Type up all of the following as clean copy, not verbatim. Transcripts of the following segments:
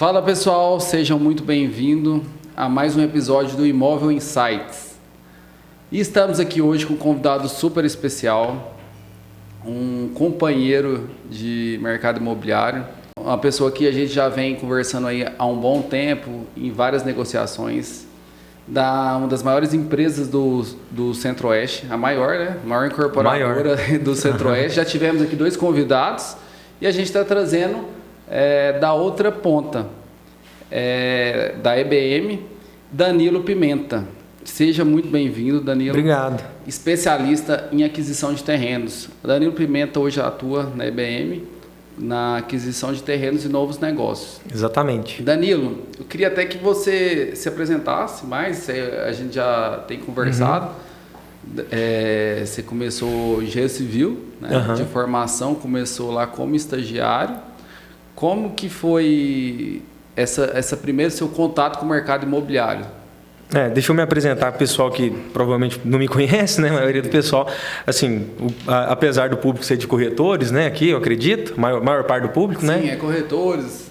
Fala pessoal, sejam muito bem-vindos a mais um episódio do Imóvel Insights. E estamos aqui hoje com um convidado super especial, um companheiro de mercado imobiliário, uma pessoa que a gente já vem conversando aí há um bom tempo em várias negociações, uma das maiores empresas do Centro-Oeste, a maior, né? A maior incorporadora do Centro-Oeste. Já tivemos aqui 2 convidados e a gente está trazendo da outra ponta, da EBM, Danilo Pimenta. Seja muito bem-vindo, Danilo. Obrigado. Especialista em aquisição de terrenos. Danilo Pimenta hoje atua na EBM, na aquisição de terrenos e novos negócios. Exatamente. Danilo, eu queria até que você se apresentasse mais, a gente já tem conversado. Você começou engenheiro civil, né, de formação, começou lá como estagiário. Como que foi essa primeiro seu contato com o mercado imobiliário? Deixa eu me apresentar para o pessoal que provavelmente não me conhece, né? A maioria do pessoal, assim, apesar do público ser de corretores, né? Aqui, eu acredito, maior parte do público, né? Sim, corretores,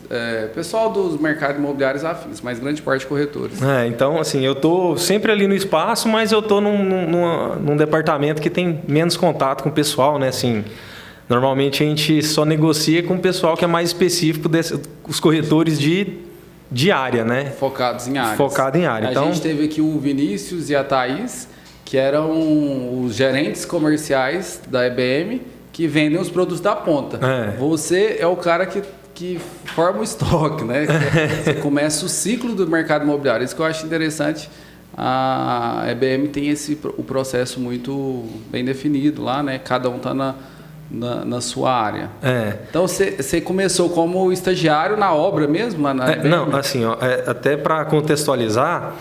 pessoal dos mercados imobiliários afins, mas grande parte corretores. Então, assim, eu tô sempre ali no espaço, mas eu tô num departamento que tem menos contato com o pessoal, né? Assim, normalmente a gente só negocia com o pessoal que é mais específico, os corretores de área, né? Focados em áreas. Focado em área. A então, gente teve aqui o Vinícius e a Thaís, que eram os gerentes comerciais da EBM, que vendem os produtos da ponta. Você é o cara que forma o estoque, né? Você começa o ciclo do mercado imobiliário. Isso que eu acho interessante. A EBM tem o processo muito bem definido lá, né? Cada um está na sua área. Então você começou como estagiário na obra mesmo lá na EBM? Não, assim, até para contextualizar,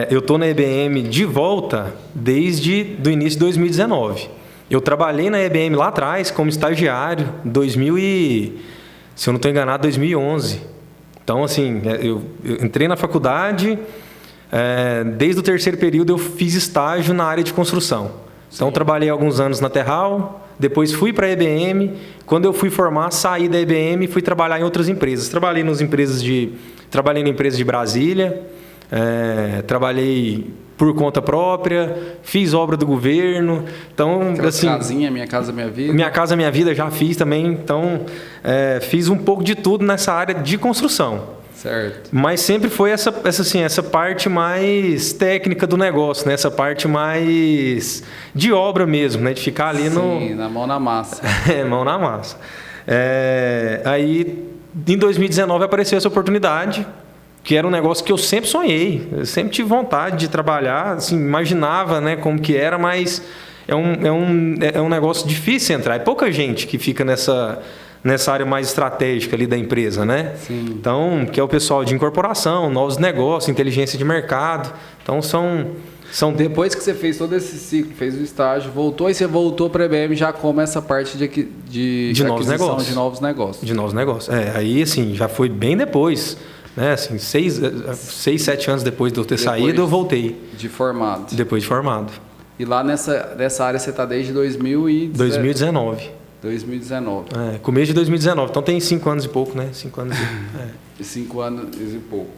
eu estou na EBM de volta desde o início de 2019. Eu trabalhei na EBM lá atrás como estagiário, se eu não estou enganado, 2011. Então, assim, eu entrei na faculdade, desde o terceiro período eu fiz estágio na área de construção. Então, trabalhei alguns anos na Terral, depois fui para a EBM. Quando eu fui formar, saí da EBM e fui trabalhar em outras empresas. Trabalhei na empresa de Brasília, trabalhei por conta própria, fiz obra do governo. Então, assim, casinha, Minha Casa Minha Vida. Minha Casa Minha Vida já fiz também. Então, fiz um pouco de tudo nessa área de construção. Certo. Mas sempre foi essa parte mais técnica do negócio, né? Essa parte mais de obra mesmo, né? De ficar ali na mão na massa. Mão na massa. Aí, em 2019, apareceu essa oportunidade, que era um negócio que eu sempre sonhei. Eu sempre tive vontade de trabalhar, assim, imaginava, né, como que era, mas é um negócio difícil entrar. É pouca gente que fica nessa área mais estratégica ali da empresa, né? Sim. Então, que é o pessoal de incorporação, novos negócios, inteligência de mercado. Então, são... Depois que você fez todo esse ciclo, fez o estágio, você voltou para a EBM já como essa parte de novos negócios. De novos negócios. De novos negócios. Aí, assim, já foi bem depois, né? Assim, 6, 7 anos depois de eu ter saído, eu voltei. Depois de formado. E lá nessa área você está desde 2019. 2019. Começo de 2019. Então tem 5 anos e pouco, né? 5 anos e... 5 anos e pouco.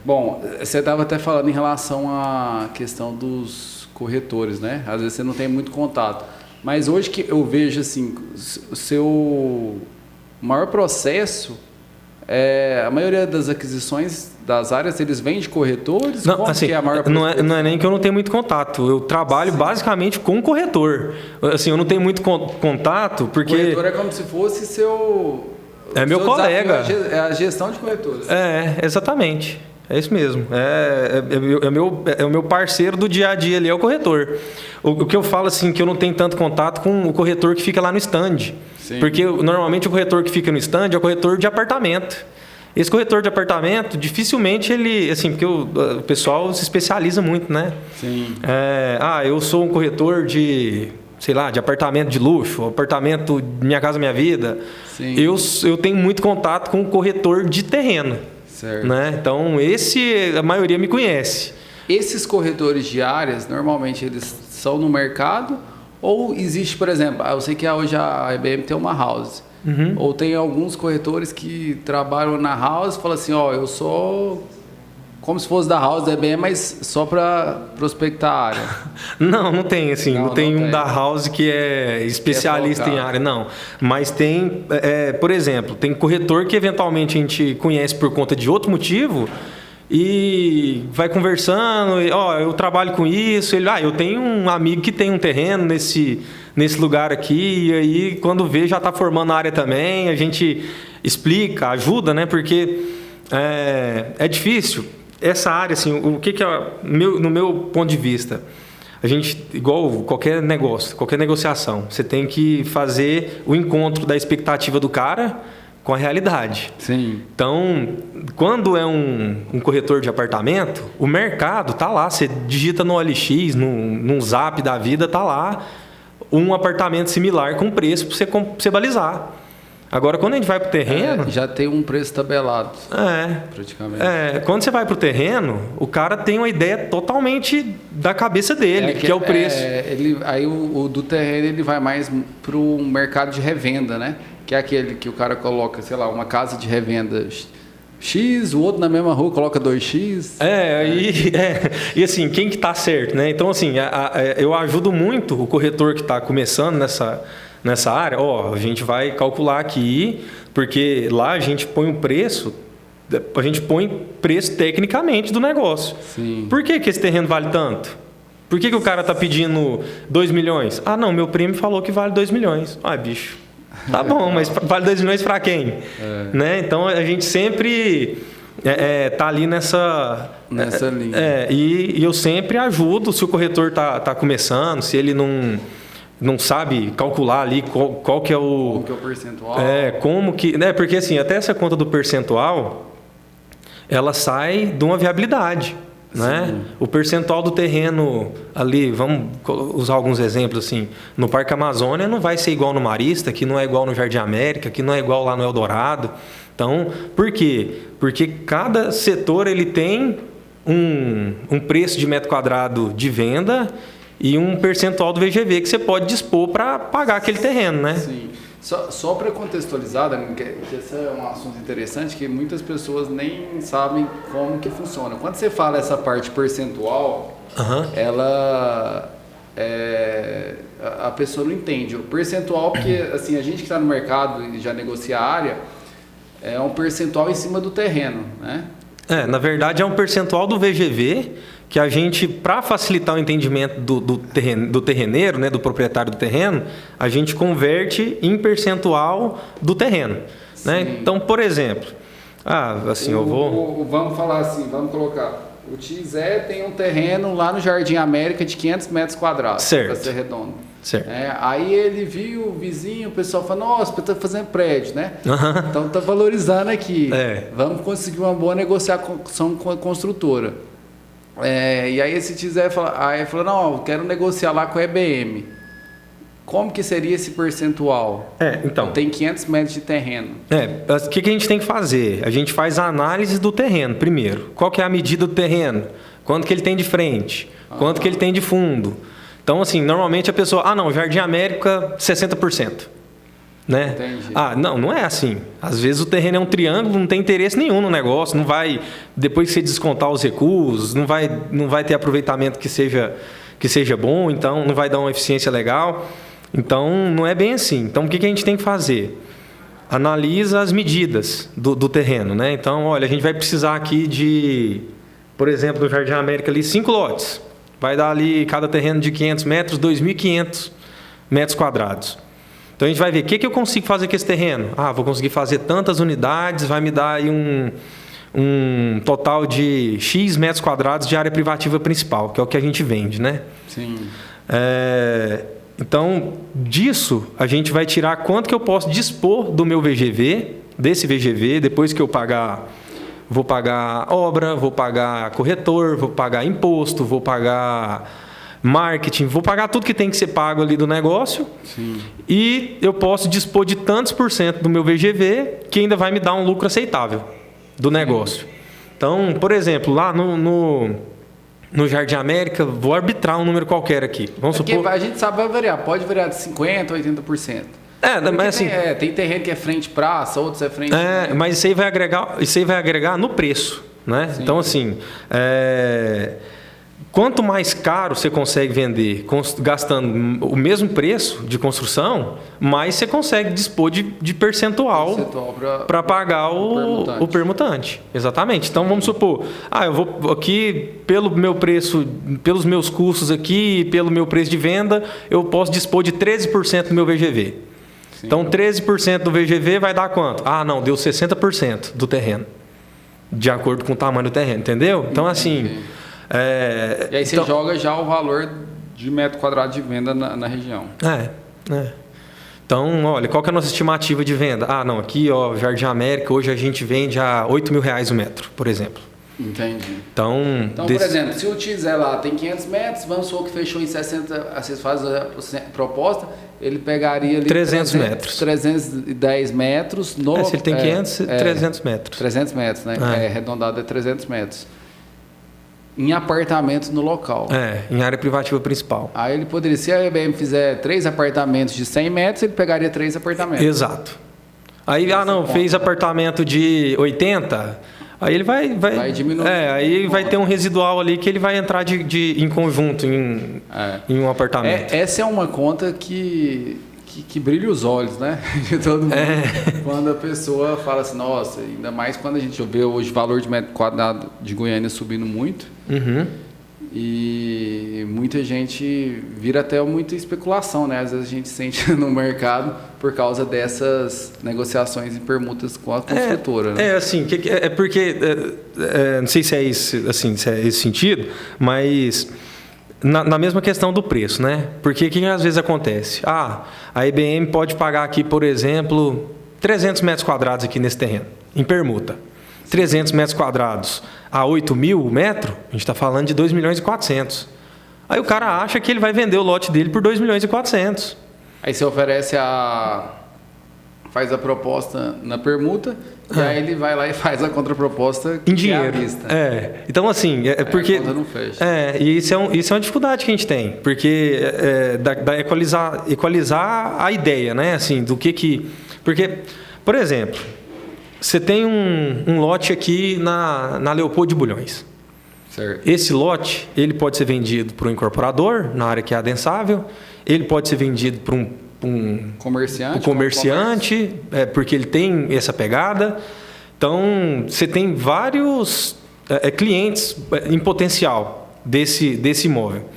Bom, você estava até falando em relação à questão dos corretores, né? Às vezes você não tem muito contato. Mas hoje que eu vejo, assim, o seu maior processo, a maioria das aquisições das áreas, eles vêm de corretores? Não, assim, que é a maior não é nem que eu não tenho muito contato. Eu trabalho basicamente com corretor. Assim, eu não tenho muito contato porque... O corretor é como se fosse seu... meu colega. É a gestão de corretores. Exatamente. É isso mesmo. É o meu parceiro do dia a dia ali, é o corretor. O que eu falo, assim, que eu não tenho tanto contato com o corretor que fica lá no stand. Sim. Porque normalmente o corretor que fica no stand é o corretor de apartamento. Esse corretor de apartamento, dificilmente ele... Assim, porque o pessoal se especializa muito, né? Sim. Eu sou um corretor de apartamento de luxo, apartamento Minha Casa Minha Vida. Sim. Eu tenho muito contato com o corretor de terreno. Certo. Né? Então, a maioria me conhece. Esses corretores de áreas, normalmente eles são no mercado Ou existe, por exemplo, eu sei que hoje a IBM tem uma house. Ou tem alguns corretores que trabalham na house e falam assim, ó, eu sou como se fosse da house da IBM, mas só para prospectar a área. Não tem assim, não tem um da house que é especialista em área, não. Mas tem, por exemplo, tem corretor que eventualmente a gente conhece por conta de outro motivo e vai conversando, eu trabalho com isso, eu tenho um amigo que tem um terreno nesse lugar aqui, e aí quando vê já está formando a área também, a gente explica, ajuda, né? Porque é difícil. Essa área, assim, o que é, no meu ponto de vista, a gente, igual qualquer negócio, qualquer negociação, você tem que fazer o encontro da expectativa do cara com a realidade. Sim. Então, quando é um corretor de apartamento, o mercado tá lá, você digita no OLX, num Zap da vida, tá lá um apartamento similar com preço para você balizar. Agora, quando a gente vai para o terreno... já tem um preço tabelado, praticamente. Quando você vai para o terreno, o cara tem uma ideia totalmente da cabeça dele, que é o preço. Aí o do terreno ele vai mais para o mercado de revenda, né? Que é aquele que o cara coloca, sei lá, uma casa de revenda X, o outro na mesma rua coloca 2X. E assim, quem que tá certo, né? Então, assim, eu ajudo muito o corretor que está começando nessa área. A gente vai calcular aqui, porque lá a gente põe um preço, a gente põe preço tecnicamente do negócio. Sim. Por que esse terreno vale tanto? Por que o cara está pedindo 2 milhões? Ah, não, meu primo falou que vale 2 milhões. Bicho, tá bom, mas vale 2 milhões para quem? Né? Então, a gente sempre tá ali nessa linha. E eu sempre ajudo, se o corretor tá começando, se ele não sabe calcular ali qual que é o... Qual que é o percentual. Como que... Porque assim, até essa conta do percentual, ela sai de uma viabilidade. Né? O percentual do terreno ali, vamos usar alguns exemplos assim, no Parque Amazônia não vai ser igual no Marista, que não é igual no Jardim América, que não é igual lá no Eldorado. Então, por quê? Porque cada setor ele tem um preço de metro quadrado de venda e um percentual do VGV que você pode dispor para pagar aquele terreno, né? Sim. Só para contextualizar, que esse é um assunto interessante que muitas pessoas nem sabem como que funciona. Quando você fala essa parte percentual, ela a pessoa não entende. O percentual, porque assim, a gente que está no mercado e já negocia a área, é um percentual em cima do terreno, né? Na verdade é um percentual do VGV que a gente, para facilitar o entendimento do terreneiro, né, do proprietário do terreno, a gente converte em percentual do terreno. Né? Então, por exemplo, vamos falar assim, vamos colocar, o Tizé tem um terreno lá no Jardim América de 500 metros quadrados, para ser redondo. Certo. Aí ele viu o vizinho, o pessoal falou, nossa, está fazendo prédio, né? Então está valorizando aqui. Vamos conseguir uma boa negociação com a construtora. E aí esse Tizé falou, não, eu quero negociar lá com a EBM. Como que seria esse percentual? Então, tem 500 metros de terreno. O que a gente tem que fazer? A gente faz a análise do terreno primeiro. Qual que é a medida do terreno? Quanto que ele tem de frente? Quanto que ele tem de fundo? Então, assim, normalmente a pessoa... Jardim América, 60%. Né? Entendi. Não é assim. Às vezes o terreno é um triângulo, não tem interesse nenhum no negócio, não vai, depois que você descontar os recursos, não vai ter aproveitamento que seja bom, então não vai dar uma eficiência legal. Então, não é bem assim. Então, o que a gente tem que fazer? Analisa as medidas do terreno. Né? Então, olha, a gente vai precisar aqui de, por exemplo, no Jardim América, ali, 5 lotes. Vai dar ali, cada terreno de 500 metros, 2.500 metros quadrados. Então, a gente vai ver o que eu consigo fazer com esse terreno. Vou conseguir fazer tantas unidades, vai me dar aí um total de X metros quadrados de área privativa principal, que é o que a gente vende, né? Sim. Então, disso, a gente vai tirar quanto que eu posso dispor do meu VGV, desse VGV, depois que eu vou pagar obra, vou pagar corretor, vou pagar imposto, vou pagar marketing, vou pagar tudo que tem que ser pago ali do negócio. Sim. E eu posso dispor de tantos % do meu VGV que ainda vai me dar um lucro aceitável do negócio. Então, por exemplo, lá no no Jardim América, vou arbitrar um número qualquer aqui. Vamos supor... a gente sabe vai variar, pode variar de 50% a 80%. Mas assim... Tem terreno que é frente praça, outros é frente... mas isso aí vai agregar no preço, né? Sim. Então, assim... Quanto mais caro você consegue vender gastando o mesmo preço de construção, mais você consegue dispor de percentual para pagar o permutante. Exatamente. Então, vamos supor, eu vou aqui, pelo meu preço, pelos meus custos aqui, pelo meu preço de venda, eu posso dispor de 13% do meu VGV. Sim. Então, 13% do VGV vai dar quanto? Deu 60% do terreno, de acordo com o tamanho do terreno, entendeu? Então, assim... E aí você joga já o valor de metro quadrado de venda na região. Então, olha, qual que é a nossa estimativa de venda? Aqui, Jardim América, hoje a gente vende a R$8.000 o metro, por exemplo. Entendi. Então por exemplo, se o Tiz lá tem 500 metros, vamos supor que fechou em 60, vocês fazem a proposta, ele pegaria ali 300 metros. 310 metros. Se ele tem 500, 300 metros. 300 metros, né? Arredondado é 300 metros. Em apartamentos no local. Em área privativa principal. Aí ele poderia, se a EBM fizer 3 apartamentos de 100 metros, ele pegaria 3 apartamentos. Exato. Aí, fez apartamento de 80, aí ele vai diminuir. Aí vai ter um residual ali que ele vai entrar em conjunto em um apartamento. Essa é uma conta que brilha os olhos, né? De todo mundo. Quando a pessoa fala assim, nossa, ainda mais quando a gente vê hoje o valor de metro quadrado de Goiânia subindo muito. Uhum. E muita gente vira até muita especulação, né? Às vezes a gente sente no mercado por causa dessas negociações e permutas com a construtora. Né? Porque não sei se é isso, assim, se é esse sentido, mas na mesma questão do preço, né? Porque o que às vezes acontece? A IBM pode pagar aqui, por exemplo, 300 metros quadrados aqui nesse terreno, em permuta. 300 metros quadrados a 8.000 o metro, a gente está falando de 2.400.000. Aí o cara acha que ele vai vender o lote dele por 2.400.000. Aí você oferece faz a proposta na permuta, e aí ele vai lá e faz a contraproposta em dinheiro. À vista. Então, assim, porque... A conta não fecha. E isso é uma dificuldade que a gente tem, porque da equalizar a ideia, né? Assim, do que... Porque, por exemplo... Você tem um lote aqui na Leopoldo de Bulhões. Certo. Esse lote, ele pode ser vendido para um incorporador, na área que é adensável. Ele pode ser vendido para um comerciante, porque ele tem essa pegada. Então, você tem vários clientes em potencial desse imóvel.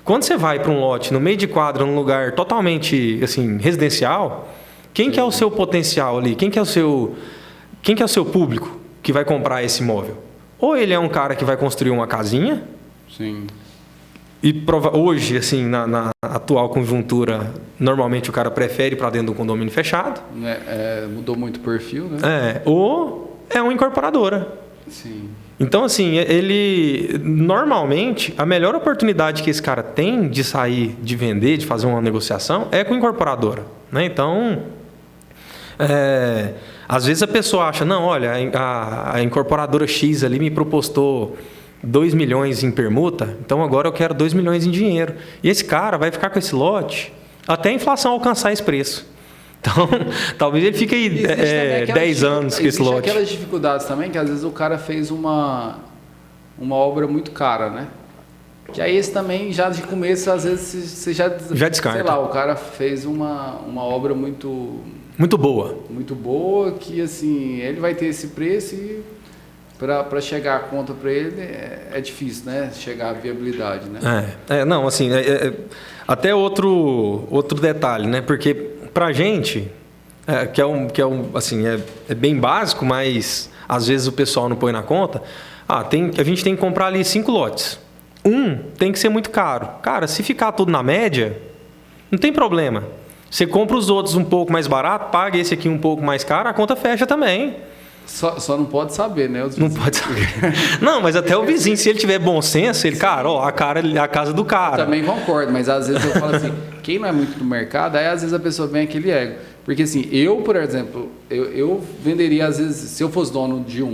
Quando você vai para um lote no meio de quadra, num lugar totalmente assim, residencial, quem que é o seu potencial ali? Quem que é o seu público que vai comprar esse imóvel? Ou ele é um cara que vai construir uma casinha. Sim. E hoje, assim, na atual conjuntura, normalmente o cara prefere ir para dentro de um condomínio fechado. Mudou muito o perfil, né? Ou é uma incorporadora. Sim. Então, assim, ele... Normalmente, a melhor oportunidade que esse cara tem de sair, de vender, de fazer uma negociação, é com incorporadora, né? Então... Às vezes a pessoa acha, não, olha, a incorporadora X ali me propostou 2 milhões em permuta, então agora eu quero 2 milhões em dinheiro. E esse cara vai ficar com esse lote até a inflação alcançar esse preço. Então, talvez ele fique aí 10 anos com esse lote. Existem aquelas dificuldades também, que às vezes o cara fez uma obra muito cara, né? Que aí esse também, já de começo, às vezes você já descarta. Sei lá, o cara fez uma obra muito boa, que assim, ele vai ter esse preço e para chegar a conta para ele é difícil, né? Chegar à viabilidade, né? Não, assim, até outro detalhe, né? Porque pra gente, assim, é bem básico, mas às vezes o pessoal não põe na conta. A gente tem que comprar ali 5 lotes. Tem que ser muito caro. Cara, se ficar tudo na média, não tem problema. Você compra os outros um pouco mais barato, paga esse aqui um pouco mais caro, a conta fecha também. Só não pode saber, né? Não pode saber. Não, mas até o vizinho, se ele tiver bom senso, ele, cara, a casa do cara. Eu também concordo, mas às vezes eu falo assim, quem não é muito do mercado, aí às vezes a pessoa vem aquele ego. Porque assim, eu, por exemplo, eu venderia, às vezes, se eu fosse dono de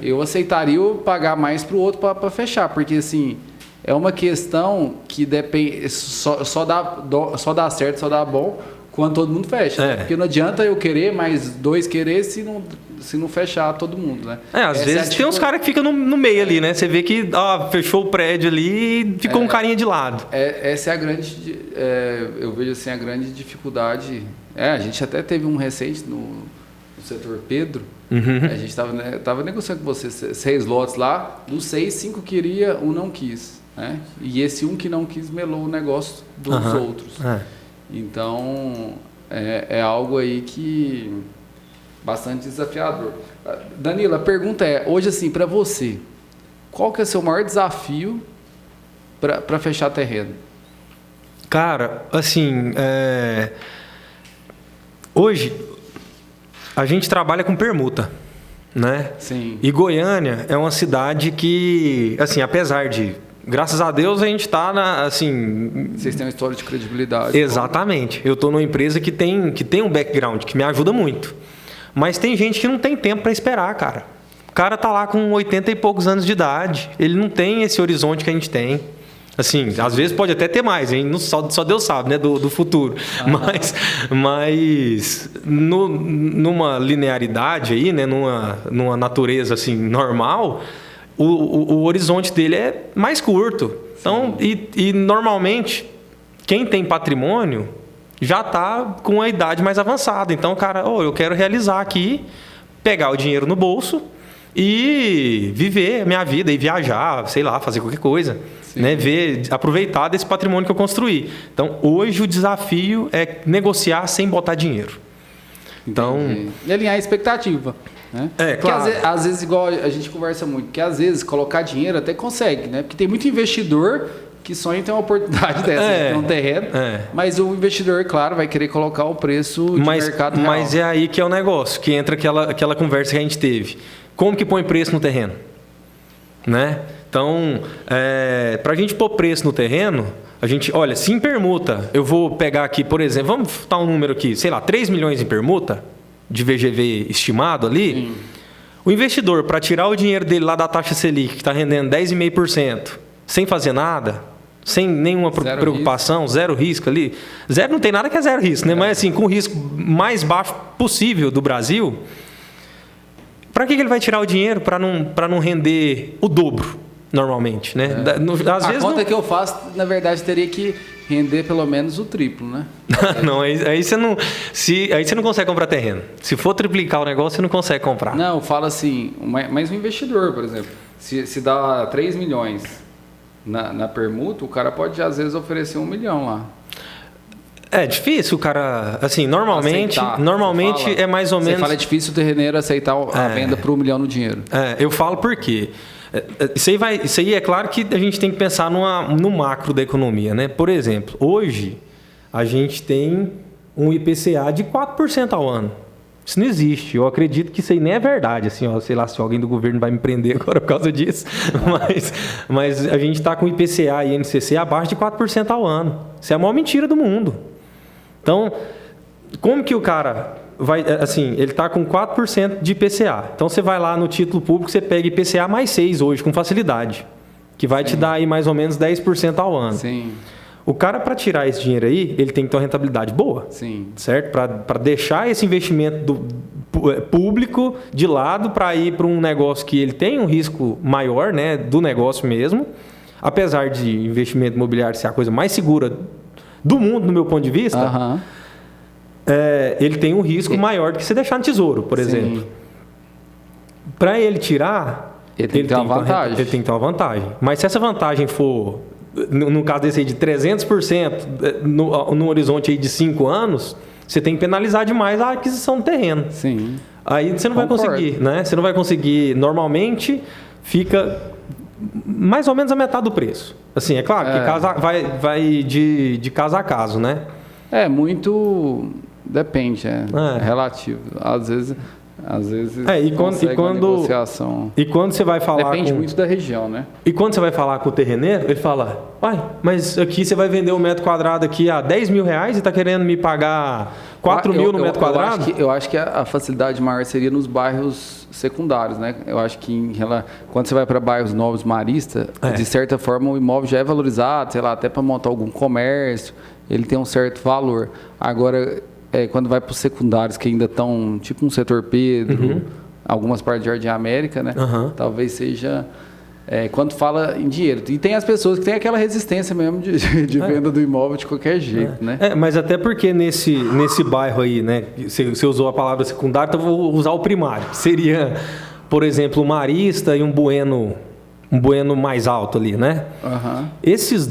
eu aceitaria pagar mais para o outro para fechar, porque assim... é uma questão que depende, só dá certo, só dá bom quando todo mundo fecha. Né? Porque não adianta eu querer, mais 2 querer se não fechar todo mundo, né? Às vezes tem uns caras que ficam no meio ali, né? Você vê que fechou o prédio ali e ficou um carinha de lado. Essa é a grande... eu vejo assim a grande dificuldade. A gente até teve um recente no setor Pedro. A gente tava negociando com você 6 lotes lá. Dos 6, 5 queria, 1 não quis. Né? E esse 1 que não quis melou o negócio dos outros. Então, é algo aí que... bastante desafiador. Danilo, a pergunta é, hoje assim, para você, qual que é o seu maior desafio para fechar terreno? Cara, assim, hoje a gente trabalha com permuta, né? Sim. E Goiânia é uma cidade que, assim, apesar de, graças a Deus, a gente está assim... Vocês têm uma história de credibilidade. Exatamente. Eu estou numa empresa que tem um background, que me ajuda muito. Mas tem gente que não tem tempo para esperar, cara. O cara tá lá com 80 e poucos anos de idade. Ele não tem esse horizonte que a gente tem. Assim, às vezes pode até ter mais, hein? Só Deus sabe, né? Do futuro. Mas numa linearidade aí, né? Numa natureza assim normal, o horizonte dele é mais curto. Então, e normalmente, quem tem patrimônio já está com a idade mais avançada. Então, cara, eu quero realizar aqui, pegar o dinheiro no bolso e viver a minha vida e viajar, sei lá, fazer qualquer coisa. Né? Aproveitar desse patrimônio que eu construí. Então, hoje o desafio é negociar sem botar dinheiro. Então, e alinhar a expectativa. Né? Claro. Porque às vezes, igual a gente conversa muito, que às vezes colocar dinheiro até consegue, né? Porque tem muito investidor que sonha em ter uma oportunidade dessa, um terreno, mas o investidor, claro, vai querer colocar o preço de mercado real. Mas é aí que é o negócio, que entra aquela conversa que a gente teve. Como que põe preço no terreno? Né? Então, para a gente pôr preço no terreno, a gente, olha, se em permuta, eu vou pegar aqui, por exemplo, vamos botar um número aqui, sei lá, 3 milhões em permuta, de VGV estimado ali, sim. O investidor, para tirar o dinheiro dele lá da taxa Selic, que está rendendo 10,5%, sem fazer nada, sem nenhuma preocupação, zero risco ali. Zero não tem nada que é zero risco, né? Mas assim, com o risco mais baixo possível do Brasil, para que ele vai tirar o dinheiro para não render o dobro, normalmente, né? Às vezes conta que eu faço, na verdade, teria que render pelo menos o triplo, né? Não, aí você não consegue comprar terreno. Se for triplicar o negócio, você não consegue comprar. Não, eu falo assim, mas um investidor, por exemplo, se dá 3 milhões na permuta, o cara pode, às vezes, oferecer 1 milhão lá. É difícil o cara, assim, normalmente é mais ou menos... Você fala, é difícil o terreneiro aceitar a venda por 1 milhão no dinheiro. Eu falo por quê? Isso aí é claro que a gente tem que pensar no macro da economia, né? Por exemplo, hoje a gente tem um IPCA de 4% ao ano. Isso não existe. Eu acredito que isso aí nem é verdade. Assim, sei lá se alguém do governo vai me prender agora por causa disso. Mas a gente está com IPCA e INCC abaixo de 4% ao ano. Isso é a maior mentira do mundo. Então, como que o cara vai... Assim, ele está com 4% de IPCA. Então, você vai lá no título público, você pega IPCA mais 6 hoje, com facilidade. Que vai te dar aí mais ou menos 10% ao ano. Sim. O cara, para tirar esse dinheiro aí, ele tem que ter uma rentabilidade boa. Sim. Certo? Para deixar esse investimento público de lado para ir para um negócio que ele tem um risco maior, né, do negócio mesmo. Apesar de investimento imobiliário ser a coisa mais segura do mundo, do meu ponto de vista, ele tem um risco maior do que você deixar no tesouro, por exemplo. Para ele tirar, ele tem que ter uma vantagem. Ele tem que ter uma vantagem. Mas se essa vantagem for... No caso desse aí de 300% no horizonte aí de 5 anos, você tem que penalizar demais a aquisição do terreno. Sim. Aí você não vai conseguir, né? Você não vai conseguir. Normalmente fica mais ou menos a metade do preço. Assim, é claro que vai de caso a caso, né? Muito depende, é relativo. Às vezes negociação. E quando você vai falar... Depende muito da região, né? E quando você vai falar com o terreneiro, ele fala, mas aqui você vai vender um metro quadrado aqui a 10 mil reais e está querendo me pagar 4 mil no metro quadrado? Eu acho que a facilidade maior seria nos bairros secundários, né? Eu acho que quando você vai para bairros novos, marista, de certa forma o imóvel já é valorizado, sei lá, até para montar algum comércio, ele tem um certo valor. Agora, quando vai para os secundários, que ainda estão, tipo um Setor Pedro, algumas partes de Jardim América, né? Talvez seja... quando fala em dinheiro. E tem as pessoas que têm aquela resistência mesmo de venda do imóvel de qualquer jeito, né? Mas até porque nesse bairro aí, né? Você usou a palavra secundário, então eu vou usar o primário. Seria, por exemplo, um marista e um bueno mais alto ali, né? Esses,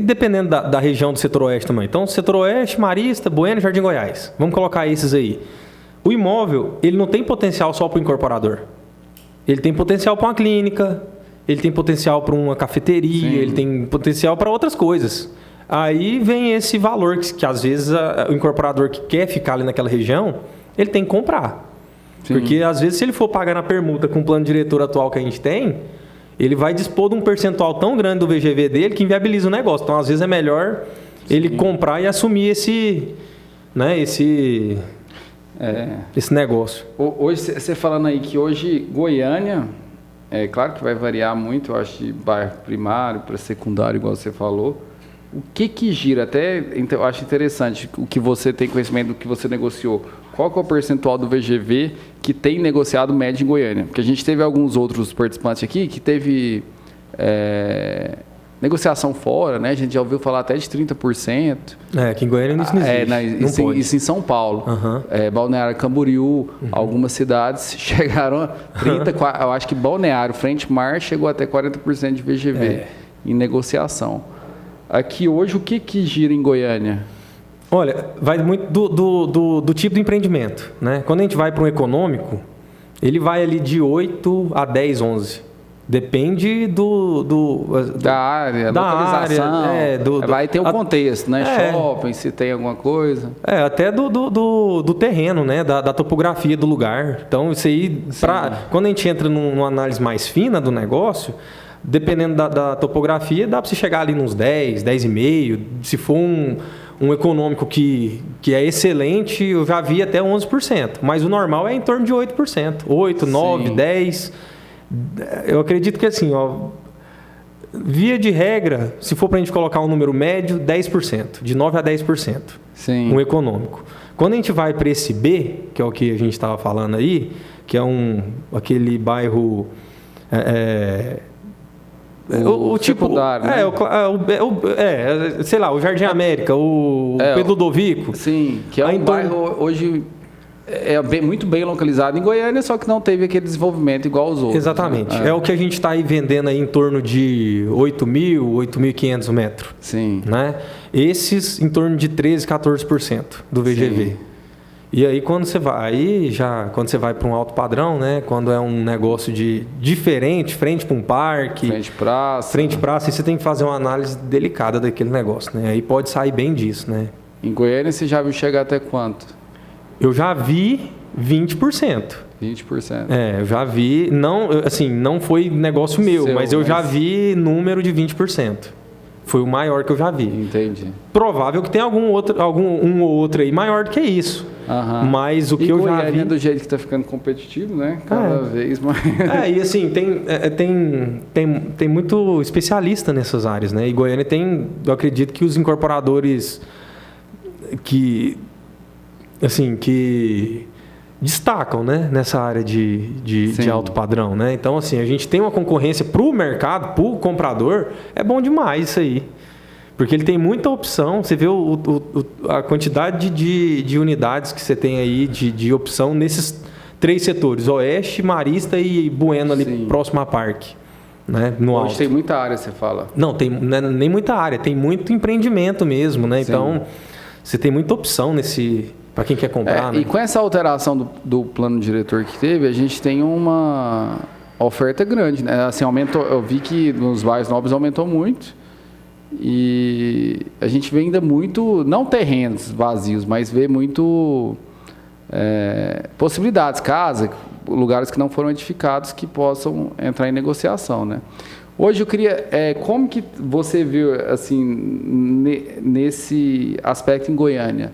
dependendo da região do Setor Oeste também. Então, Setor Oeste, marista, bueno e Jardim Goiás. Vamos colocar esses aí. O imóvel, ele não tem potencial só para o incorporador. Ele tem potencial para uma clínica, ele tem potencial para uma cafeteria, ele tem potencial para outras coisas. Aí vem esse valor que às vezes o incorporador que quer ficar ali naquela região, ele tem que comprar. Porque às vezes se ele for pagar na permuta com o plano diretor atual que a gente tem, ele vai dispor de um percentual tão grande do VGV dele que inviabiliza o negócio. Então às vezes é melhor ele comprar e assumir esse negócio. Hoje, você falando aí que hoje Goiânia, claro que vai variar muito, eu acho, de bairro primário para secundário, igual você falou. O que gira? Até eu acho interessante o que você tem conhecimento do que você negociou. Qual que é o percentual do VGV que tem negociado médio em Goiânia? Porque a gente teve alguns outros participantes aqui que teve negociação fora, né? A gente já ouviu falar até de 30%. Aqui em Goiânia isso não existe. Isso em São Paulo. Balneário Camboriú, algumas cidades chegaram a 30%. Eu acho que Balneário, Frente Mar, chegou até 40% de VGV em negociação. Aqui hoje, o que gira em Goiânia? Olha, vai muito do tipo de empreendimento, né? Quando a gente vai para um econômico, ele vai ali de 8 a 10, 11. Depende da área, da localização. Vai ter o contexto, né? Shopping, se tem alguma coisa. Até do terreno, né? Da topografia do lugar. Então, isso aí, quando a gente entra numa análise mais fina do negócio, dependendo da topografia, dá para você chegar ali nos 10, 10,5. Se for um econômico que é excelente, eu já vi até 11%. Mas o normal é em torno de 8%. 8, 9, 10%. Eu acredito que assim, via de regra, se for para a gente colocar um número médio, 10%, de 9 a 10%, um econômico. Quando a gente vai para esse B, que é o que a gente estava falando aí, que é aquele bairro o tipo secundário, né? Sei lá, o Jardim América, o Pedro Ludovico. Sim, que é um bairro hoje muito bem localizado em Goiânia, só que não teve aquele desenvolvimento igual aos outros. Exatamente. É o que a gente está aí vendendo aí em torno de 8.000, 8.500 metros. Sim. Né? Esses em torno de 13%, 14% do VGV. Sim. E aí quando você vai para um alto padrão, né? Quando é um negócio diferente, frente para um parque, frente praça, aí você tem que fazer uma análise delicada daquele negócio, né? Aí pode sair bem disso, né? Em Goiânia você já viu chegar até quanto? Eu já vi 20%. 20%. Eu já vi, não foi negócio meu, mas eu já vi número de 20%. Foi o maior que eu já vi. Entendi. Provável que tenha um ou outro aí maior do que isso. Mas o que eu já vi... do jeito que está ficando competitivo, né? Cada vez mais. E assim, tem muito especialista nessas áreas, né? E Goiânia eu acredito que os incorporadores que destacam, né, nessa área de alto padrão, né? Então, assim, a gente tem uma concorrência para o mercado, para o comprador, é bom demais isso aí. Porque ele tem muita opção, você vê a quantidade de unidades que você tem aí de opção nesses 3 setores, Oeste, Marista e Bueno ali próximo a Parque. Né, no alto. Hoje tem muita área, você fala. Não, não é nem muita área, tem muito empreendimento mesmo, né? Então, você tem muita opção para quem quer comprar. Né? E com essa alteração do plano diretor que teve, a gente tem uma oferta grande, né? Assim, aumentou, eu vi que nos bairros novos aumentou muito e a gente vê ainda muito, não terrenos vazios, mas vê muito possibilidades, casas, lugares que não foram edificados que possam entrar em negociação, né? Hoje eu queria, como que você viu, assim, nesse aspecto em Goiânia?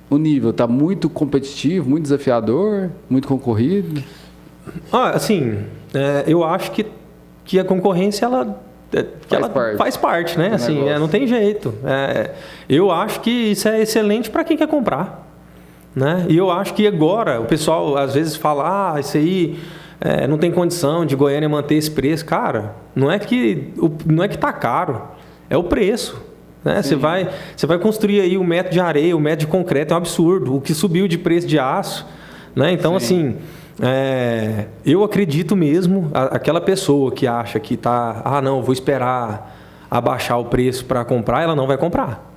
o nível está muito competitivo, muito desafiador, muito concorrido? Assim, eu acho que a concorrência faz parte, né? Assim, não tem jeito. Eu acho que isso é excelente para quem quer comprar, né? E eu acho que agora o pessoal às vezes fala, isso aí não tem condição de Goiânia manter esse preço. Cara, não é que tá caro, é o preço. Né? Você vai construir aí 1 metro de areia, 1 metro de concreto, é um absurdo. O que subiu de preço de aço, né? Então, assim, eu acredito mesmo, aquela pessoa que acha que não, vou esperar abaixar o preço para comprar, ela não vai comprar.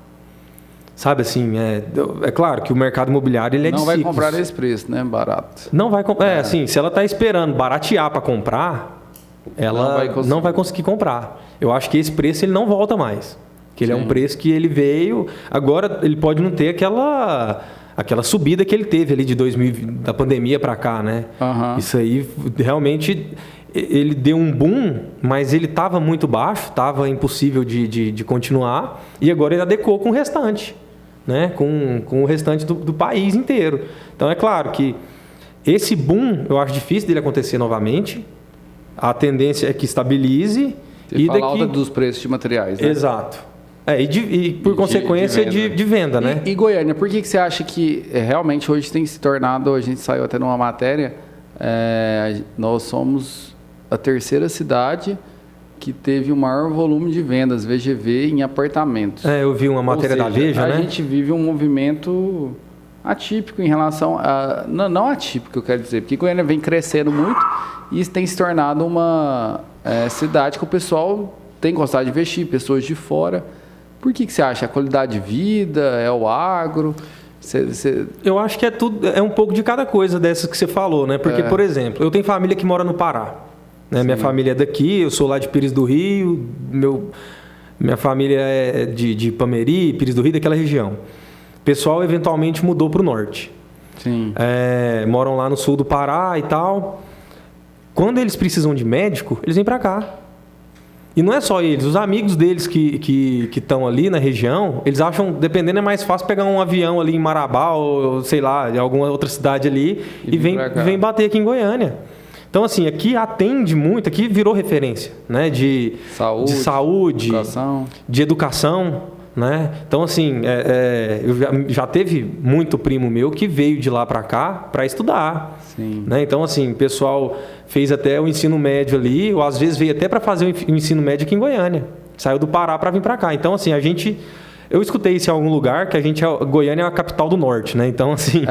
Sabe assim, é claro que o mercado imobiliário ele é de ciclos. Não vai comprar esse preço, né? Barato. Não vai comprar. Assim, se ela está esperando baratear para comprar, ela não vai conseguir comprar. Eu acho que esse preço ele não volta mais. Que ele é um preço que ele veio, agora ele pode não ter aquela subida que ele teve ali de 2000, da pandemia para cá, né? Uhum. Isso aí realmente ele deu um boom, mas ele estava muito baixo, estava impossível de continuar, e agora ele adequou com o restante, né? Com o restante do país inteiro. Então é claro que esse boom eu acho difícil dele acontecer novamente. A tendência é que estabilize. E alta dos preços de materiais, né? Exato. E por consequência de venda, né? E Goiânia, por que você acha que realmente hoje tem se tornado, a gente saiu até numa matéria, nós somos a 3ª cidade que teve o maior volume de vendas VGV em apartamentos. Eu vi uma matéria da Veja, né? A gente vive um movimento atípico em relação a... Não atípico, eu quero dizer, porque Goiânia vem crescendo muito e isso tem se tornado uma cidade que o pessoal tem gostado de investir, pessoas de fora. Por que você acha? A qualidade de vida? É o agro? Eu acho que é um pouco de cada coisa dessas que você falou, né? Porque, por exemplo, eu tenho família que mora no Pará. Né? Minha família é daqui, eu sou lá de Pires do Rio, minha família é de Ipameri, Pires do Rio, daquela região. O pessoal eventualmente mudou para o norte. Sim. Moram lá no sul do Pará e tal. Quando eles precisam de médico, eles vêm para cá. E não é só eles, os amigos deles que estão ali na região, eles acham, dependendo, é mais fácil pegar um avião ali em Marabá ou, sei lá, de alguma outra cidade ali e vem bater aqui em Goiânia. Então, assim, aqui atende muito, aqui virou referência, né? De saúde, de educação, né? Então, assim, já teve muito primo meu que veio de lá para cá para estudar. Sim. Né? Então, assim, o pessoal fez até o ensino médio ali, ou às vezes veio até para fazer o ensino médio aqui em Goiânia. Saiu do Pará para vir para cá. Então, assim, eu escutei isso em algum lugar, que Goiânia é a capital do norte, né? Então, assim...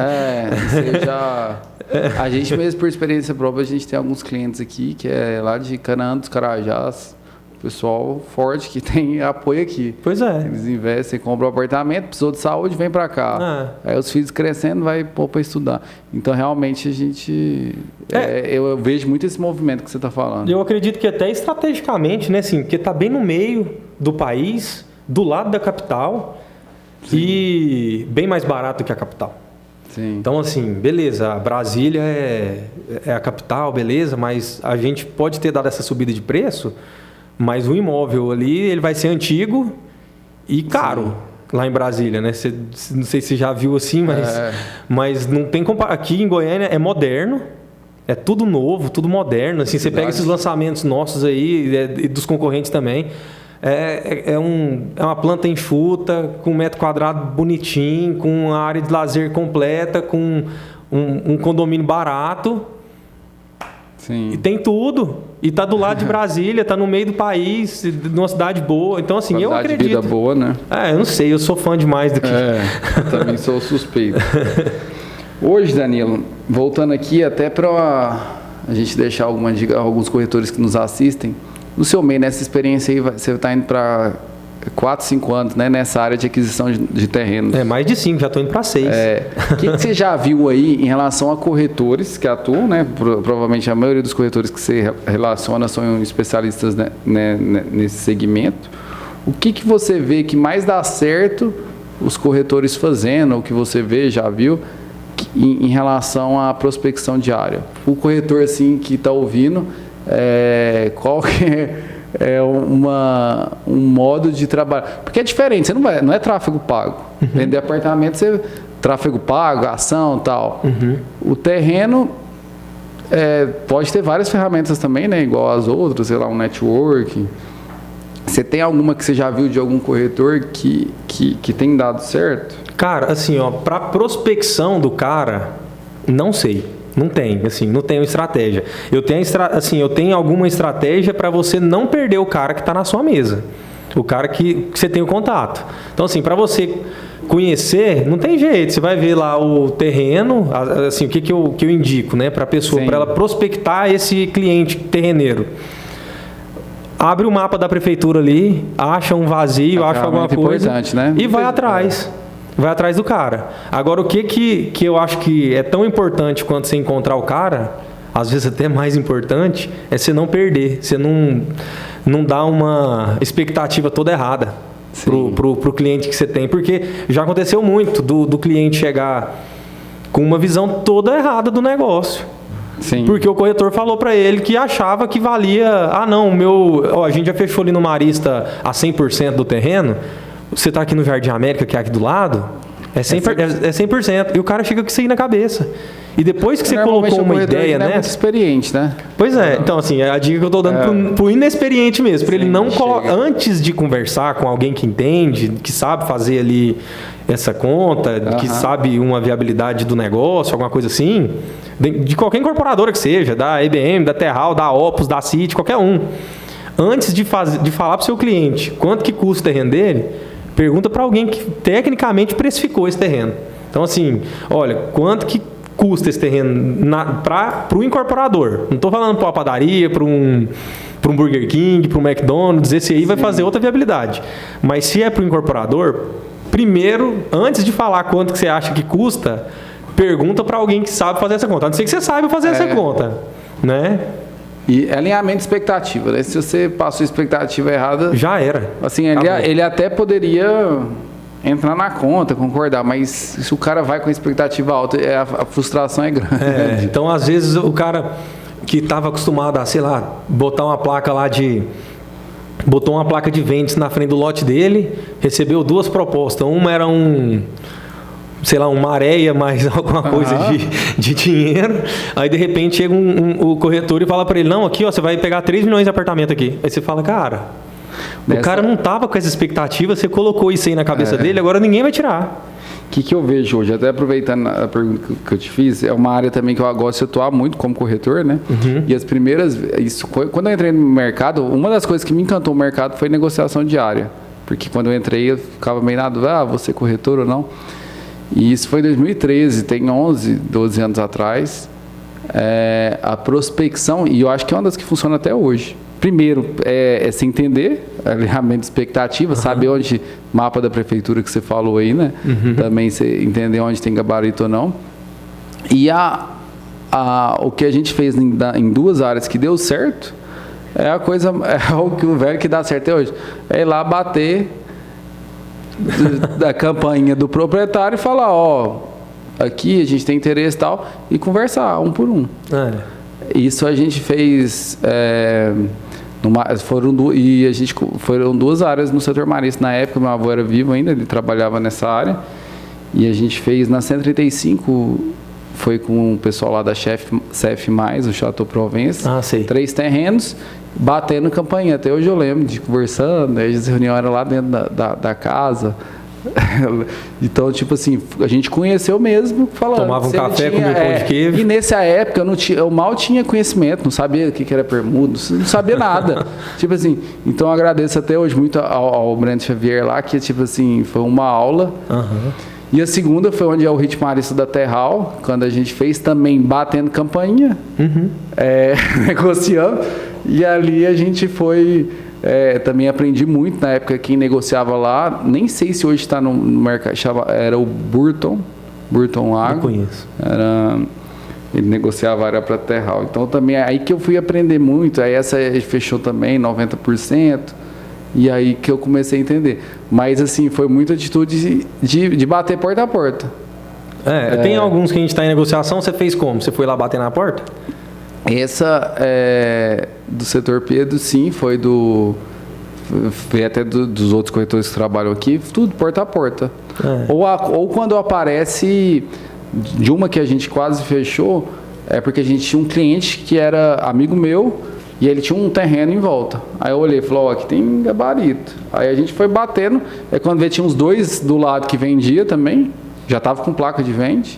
A gente mesmo, por experiência própria, a gente tem alguns clientes aqui, que é lá de Canaã dos Carajás, pessoal forte que tem apoio aqui. Pois é. Eles investem, compram um apartamento, precisou de saúde, vem para cá. Aí os filhos crescendo, vai pôr para estudar. Então, realmente, a gente... eu vejo muito esse movimento que você está falando. Eu acredito que até estrategicamente, né? Assim, porque está bem no meio do país, do lado da capital. Sim. E bem mais barato que a capital. Sim. Então, assim, beleza, Brasília é a capital, beleza, mas a gente pode ter dado essa subida de preço, mas o imóvel ali, ele vai ser antigo e caro. Sim. Lá em Brasília, né? Não sei se você já viu assim, mas não tem comparação. Aqui em Goiânia é moderno, é tudo novo, tudo moderno. Assim, você pega esses lançamentos nossos aí e dos concorrentes também. É uma planta enxuta, com 1 metro quadrado bonitinho, com uma área de lazer completa, com um condomínio barato. Sim. E tem tudo. E tá do lado de Brasília, tá no meio do país, numa cidade boa. Então, assim, eu acredito. De vida boa, né? Eu não sei, eu sou fã demais do que... Eu também sou suspeito. Hoje, Danilo, voltando aqui até para a gente deixar alguma dica a alguns corretores que nos assistem, no seu meio, nessa experiência aí, você está indo para 4, 5 anos, né, nessa área de aquisição de terrenos. Mais de 5, já estou indo para 6. O que você já viu aí em relação a corretores que atuam, né? Provavelmente a maioria dos corretores que você relaciona são especialistas, né, nesse segmento. O que você vê que mais dá certo os corretores fazendo, o que você vê, já viu, em relação à prospecção diária? O corretor assim, que está ouvindo, qual que é um modo de trabalho. Porque é diferente, não é tráfego pago. Vender apartamento, tráfego pago, ação e tal. O terreno pode ter várias ferramentas também, né? Igual as outras, sei lá, um network. Você tem alguma que você já viu de algum corretor que tem dado certo? Cara, assim, ó, para prospecção do cara, não sei. Não tem, assim, não tenho estratégia. Eu tenho alguma estratégia para você não perder o cara que está na sua mesa. O cara que você tem o contato. Então, assim, para você conhecer, não tem jeito. Você vai ver lá o terreno, assim, o que eu indico, né, para a pessoa, para ela prospectar esse cliente terreneiro. Abre o mapa da prefeitura ali, acha um vazio, acha alguma coisa, né? E vai atrás. Vai atrás do cara. Agora, o que eu acho que é tão importante quanto você encontrar o cara, às vezes até mais importante, é você não perder. Você não dar uma expectativa toda errada pro cliente que você tem. Porque já aconteceu muito do cliente chegar com uma visão toda errada do negócio. Sim. Porque o corretor falou para ele que achava que valia... a gente já fechou ali no Marista a 100% do terreno. Você está aqui no Jardim América, que é aqui do lado, é 100%. E o cara fica com isso aí na cabeça. E depois que você colocou uma ideia, né? É muito experiente, né? Pois é. Então, assim, a dica que eu estou dando pro inexperiente mesmo, para ele não colocar... Antes de conversar com alguém que entende, que sabe fazer ali essa conta, que sabe uma viabilidade do negócio, alguma coisa assim, de qualquer incorporadora que seja, da EBM, da Terral, da Opus, da City, qualquer um. Antes de falar para o seu cliente quanto que custa o terreno dele, pergunta para alguém que tecnicamente precificou esse terreno. Então, assim, olha, quanto que custa esse terreno para o incorporador? Não estou falando para uma padaria, para um Burger King, para um McDonald's, esse aí vai fazer outra viabilidade. Mas se é para o incorporador, primeiro, antes de falar quanto que você acha que custa, pergunta para alguém que sabe fazer essa conta. A não ser que você saiba fazer essa conta, né? E alinhamento de expectativa, né? Se você passou a expectativa errada... Já era. Assim, ele até poderia entrar na conta, concordar, mas se o cara vai com a expectativa alta, a frustração é grande. Então, às vezes, o cara que estava acostumado a, sei lá, botar uma placa lá botou uma placa de vendas na frente do lote dele, recebeu duas propostas. Uma era uma areia mais alguma coisa de dinheiro. Aí, de repente, chega o corretor e fala para ele, não, aqui, ó, você vai pegar 3 milhões de apartamento aqui. Aí você fala, cara, o cara não estava com essa expectativa, você colocou isso aí na cabeça dele, agora ninguém vai tirar. O que eu vejo hoje, até aproveitando a pergunta que eu te fiz, é uma área também que eu gosto de atuar muito como corretor, né? E as primeiras... quando eu entrei no mercado, uma das coisas que me encantou no mercado foi negociação diária. Porque quando eu entrei, eu ficava meio na dúvida, vou ser corretor ou não? E isso foi em 2013, tem 11, 12 anos atrás. A prospecção, e eu acho que é uma das que funciona até hoje. Primeiro, se entender, alinhamento de expectativa, saber onde, mapa da prefeitura que você falou aí, né? Também você entender onde tem gabarito ou não. E o que a gente fez em 2 áreas que deu certo, é o que o velho que dá certo até hoje. É ir lá bater da campainha do proprietário e falar, aqui a gente tem interesse e tal, e conversar um por um. Isso a gente fez... foram 2 áreas no setor marista. Na época, meu avô era vivo ainda, ele trabalhava nessa área. E a gente fez na 135, foi com o pessoal lá da CEF+, o Chateau Provence, 3 terrenos, batendo campainha. Até hoje eu lembro de conversando, aí as reuniões eram lá dentro da casa. Então, tipo assim, a gente conheceu mesmo, falando. Tomava um café, comia pão de queijo. E nessa época eu mal tinha conhecimento, não sabia o que era permuta, não sabia nada. Tipo assim, então eu agradeço até hoje muito ao Breno Xavier lá, que tipo assim, foi uma aula. E a segunda foi onde é o ritmo marista da Terral, quando a gente fez também batendo campainha, negociando, e ali a gente foi... também aprendi muito na época quem negociava lá, nem sei se hoje está no mercado, era o Burton Lago. Eu conheço. Ele negociava a área para Terral. Então também é aí que eu fui aprender muito, aí essa fechou também 90%, e aí que eu comecei a entender. Mas assim, foi muita atitude de bater porta a porta. Tem alguns que a gente está em negociação, você fez como? Você foi lá bater na porta? Essa do setor Pedro, sim, foi até dos outros corretores que trabalham aqui, tudo porta a porta. Ou quando aparece de uma que a gente quase fechou, porque a gente tinha um cliente que era amigo meu e ele tinha um terreno em volta. Aí eu olhei e falei, aqui tem gabarito. Aí a gente foi batendo, quando vê tinha uns 2 do lado que vendia também, já estava com placa de vende.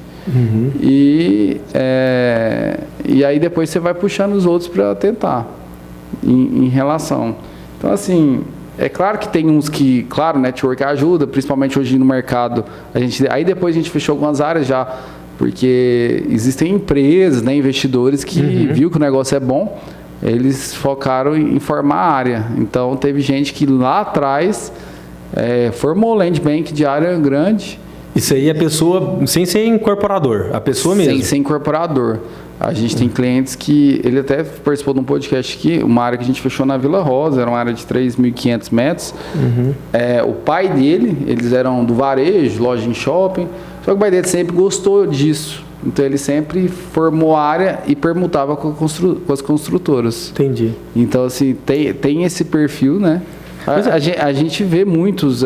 E aí depois você vai puxando os outros para tentar em relação. Então assim, é claro que tem uns que, claro, network ajuda, principalmente hoje no mercado. Aí depois a gente fechou algumas áreas já, porque existem empresas, investidores que viu que o negócio é bom, eles focaram em formar a área. Então teve gente que lá atrás formou land bank de área grande. Isso aí é pessoa sem ser incorporador, a pessoa mesmo. Sem ser incorporador. A gente tem clientes que... Ele até participou de um podcast aqui, uma área que a gente fechou na Vila Rosa, era uma área de 3.500 metros. O pai dele, eles eram do varejo, loja em shopping, só que o pai dele sempre gostou disso. Então ele sempre formou a área e permutava com as construtoras. Entendi. Então assim, tem esse perfil, né? A gente vê muitos...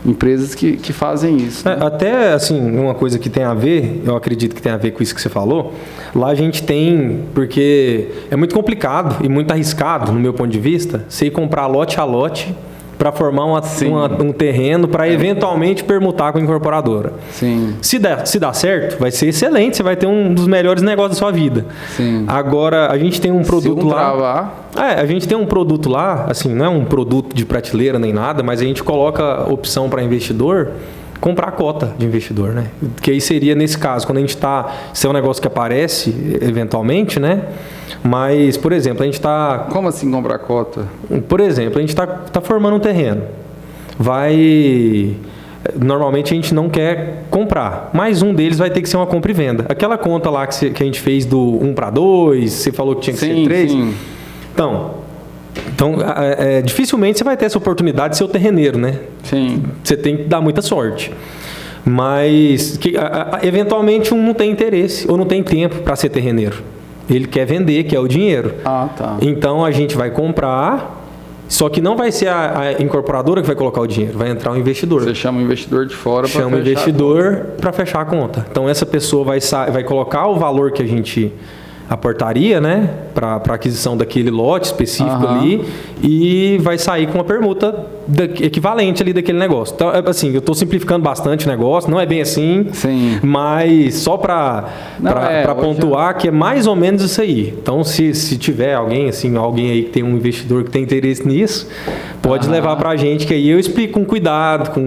empresas que fazem isso. Né? Até, assim, uma coisa que tem a ver, eu acredito que tem a ver com isso que você falou, lá a gente tem, porque é muito complicado e muito arriscado, no meu ponto de vista, você ir comprar lote a lote para formar um terreno para eventualmente permutar com a incorporadora. Sim. Se dá certo, vai ser excelente, você vai ter um dos melhores negócios da sua vida. Sim. Agora, a gente tem um produto lá... travar... a gente tem um produto lá, assim, não é um produto de prateleira nem nada, mas a gente coloca opção para investidor comprar cota de investidor, né? Que aí seria nesse caso, quando a gente está... Se é um negócio que aparece, eventualmente, né? Mas, por exemplo, a gente está... Como assim comprar cota? Por exemplo, a gente está formando um terreno. Normalmente a gente não quer comprar, mas um deles vai ter que ser uma compra e venda. Aquela conta lá que a gente fez do 1:2, você falou que tinha que ser 3. Sim. Então dificilmente você vai ter essa oportunidade de ser o terreneiro, né? Sim. Você tem que dar muita sorte. Mas, eventualmente, um não tem interesse ou não tem tempo para ser terreneiro. Ele quer vender, quer o dinheiro. Tá. Então, a gente vai comprar, só que não vai ser a incorporadora que vai colocar o dinheiro, vai entrar um investidor. Você chama o investidor de fora para fechar. Chama o investidor para fechar a conta. Então, essa pessoa vai colocar o valor que a gente aportaria, né, para aquisição daquele lote específico ali, e vai sair com uma permuta equivalente ali daquele negócio. Então, assim, eu estou simplificando bastante o negócio, não é bem assim, sim, mas só para pontuar que é mais ou menos isso aí. Então, se tiver alguém aí que tem um investidor que tem interesse nisso, pode levar para a gente, que aí eu explico com cuidado,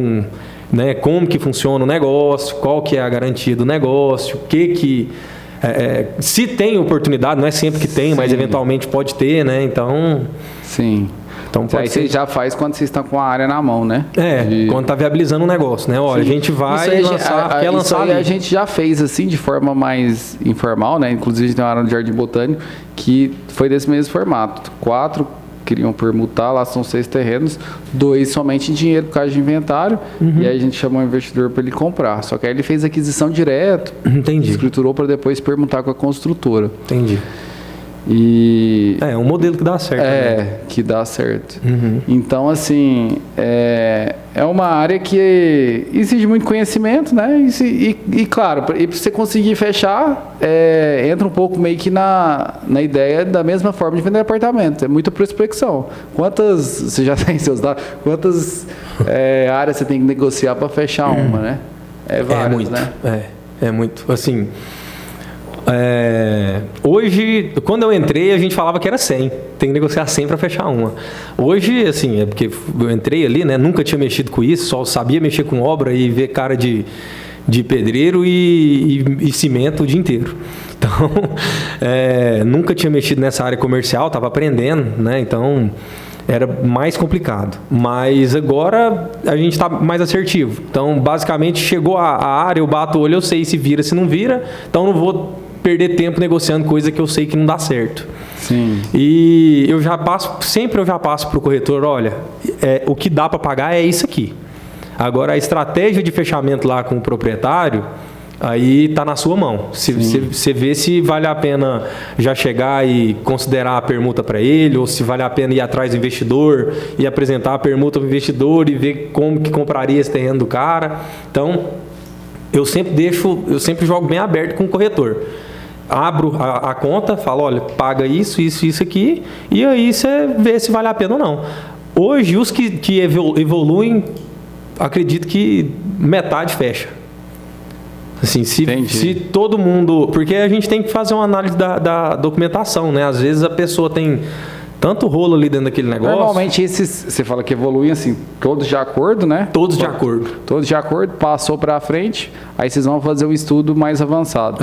né, como que funciona o negócio, qual que é a garantia do negócio, o que se tem oportunidade, não é sempre que tem, mas eventualmente pode ter, né? Então... Sim. Então aí você já faz quando você está com a área na mão, né? Quando está viabilizando um negócio, né? Olha, a gente vai lançar ali. A gente já fez assim, de forma mais informal, né? Inclusive tem uma área no Jardim Botânico que foi desse mesmo formato. 4 queriam permutar, lá são 6 terrenos, 2 somente em dinheiro por causa de inventário, e aí a gente chamou o investidor para ele comprar. Só que aí ele fez aquisição direto, escriturou para depois permutar com a construtora. Entendi. E é um modelo que dá certo. Que dá certo. Então, assim, é uma área que exige muito conhecimento, né? E claro, para você conseguir fechar, entra um pouco meio que na ideia da mesma forma de vender apartamento. É muita prospecção. Você já tem seus dados? Quantas áreas você tem que negociar para fechar uma, né? Várias, muito, né? É muito. Assim... hoje, quando eu entrei, a gente falava que era 100. Tem que negociar 100 para fechar uma. Hoje, assim, é porque eu entrei ali, né? Nunca tinha mexido com isso, só sabia mexer com obra e ver cara de pedreiro e cimento o dia inteiro. Então, nunca tinha mexido nessa área comercial, estava aprendendo, né? Então, era mais complicado. Mas agora a gente está mais assertivo. Então, basicamente, chegou a área, eu bato o olho, eu sei se vira, se não vira. Então, não vou perder tempo negociando coisa que eu sei que não dá certo. Sim. E eu já passo para o corretor, olha, o que dá para pagar é isso aqui. Agora, a estratégia de fechamento lá com o proprietário, aí tá na sua mão. Você vê se vale a pena já chegar e considerar a permuta para ele, ou se vale a pena ir atrás do investidor e apresentar a permuta para o investidor e ver como que compraria esse terreno do cara. Então, eu sempre jogo bem aberto com o corretor. Abro a conta, falo, olha, paga isso aqui, e aí você vê se vale a pena ou não. Hoje, os que evoluem, acredito que metade fecha. Assim, se todo mundo... Porque a gente tem que fazer uma análise da documentação, né? Às vezes a pessoa tem tanto rolo ali dentro daquele negócio... Normalmente esses, você fala que evoluem assim, todos de acordo, né? Todos de acordo. Todos de acordo, passou para frente, aí vocês vão fazer um estudo mais avançado.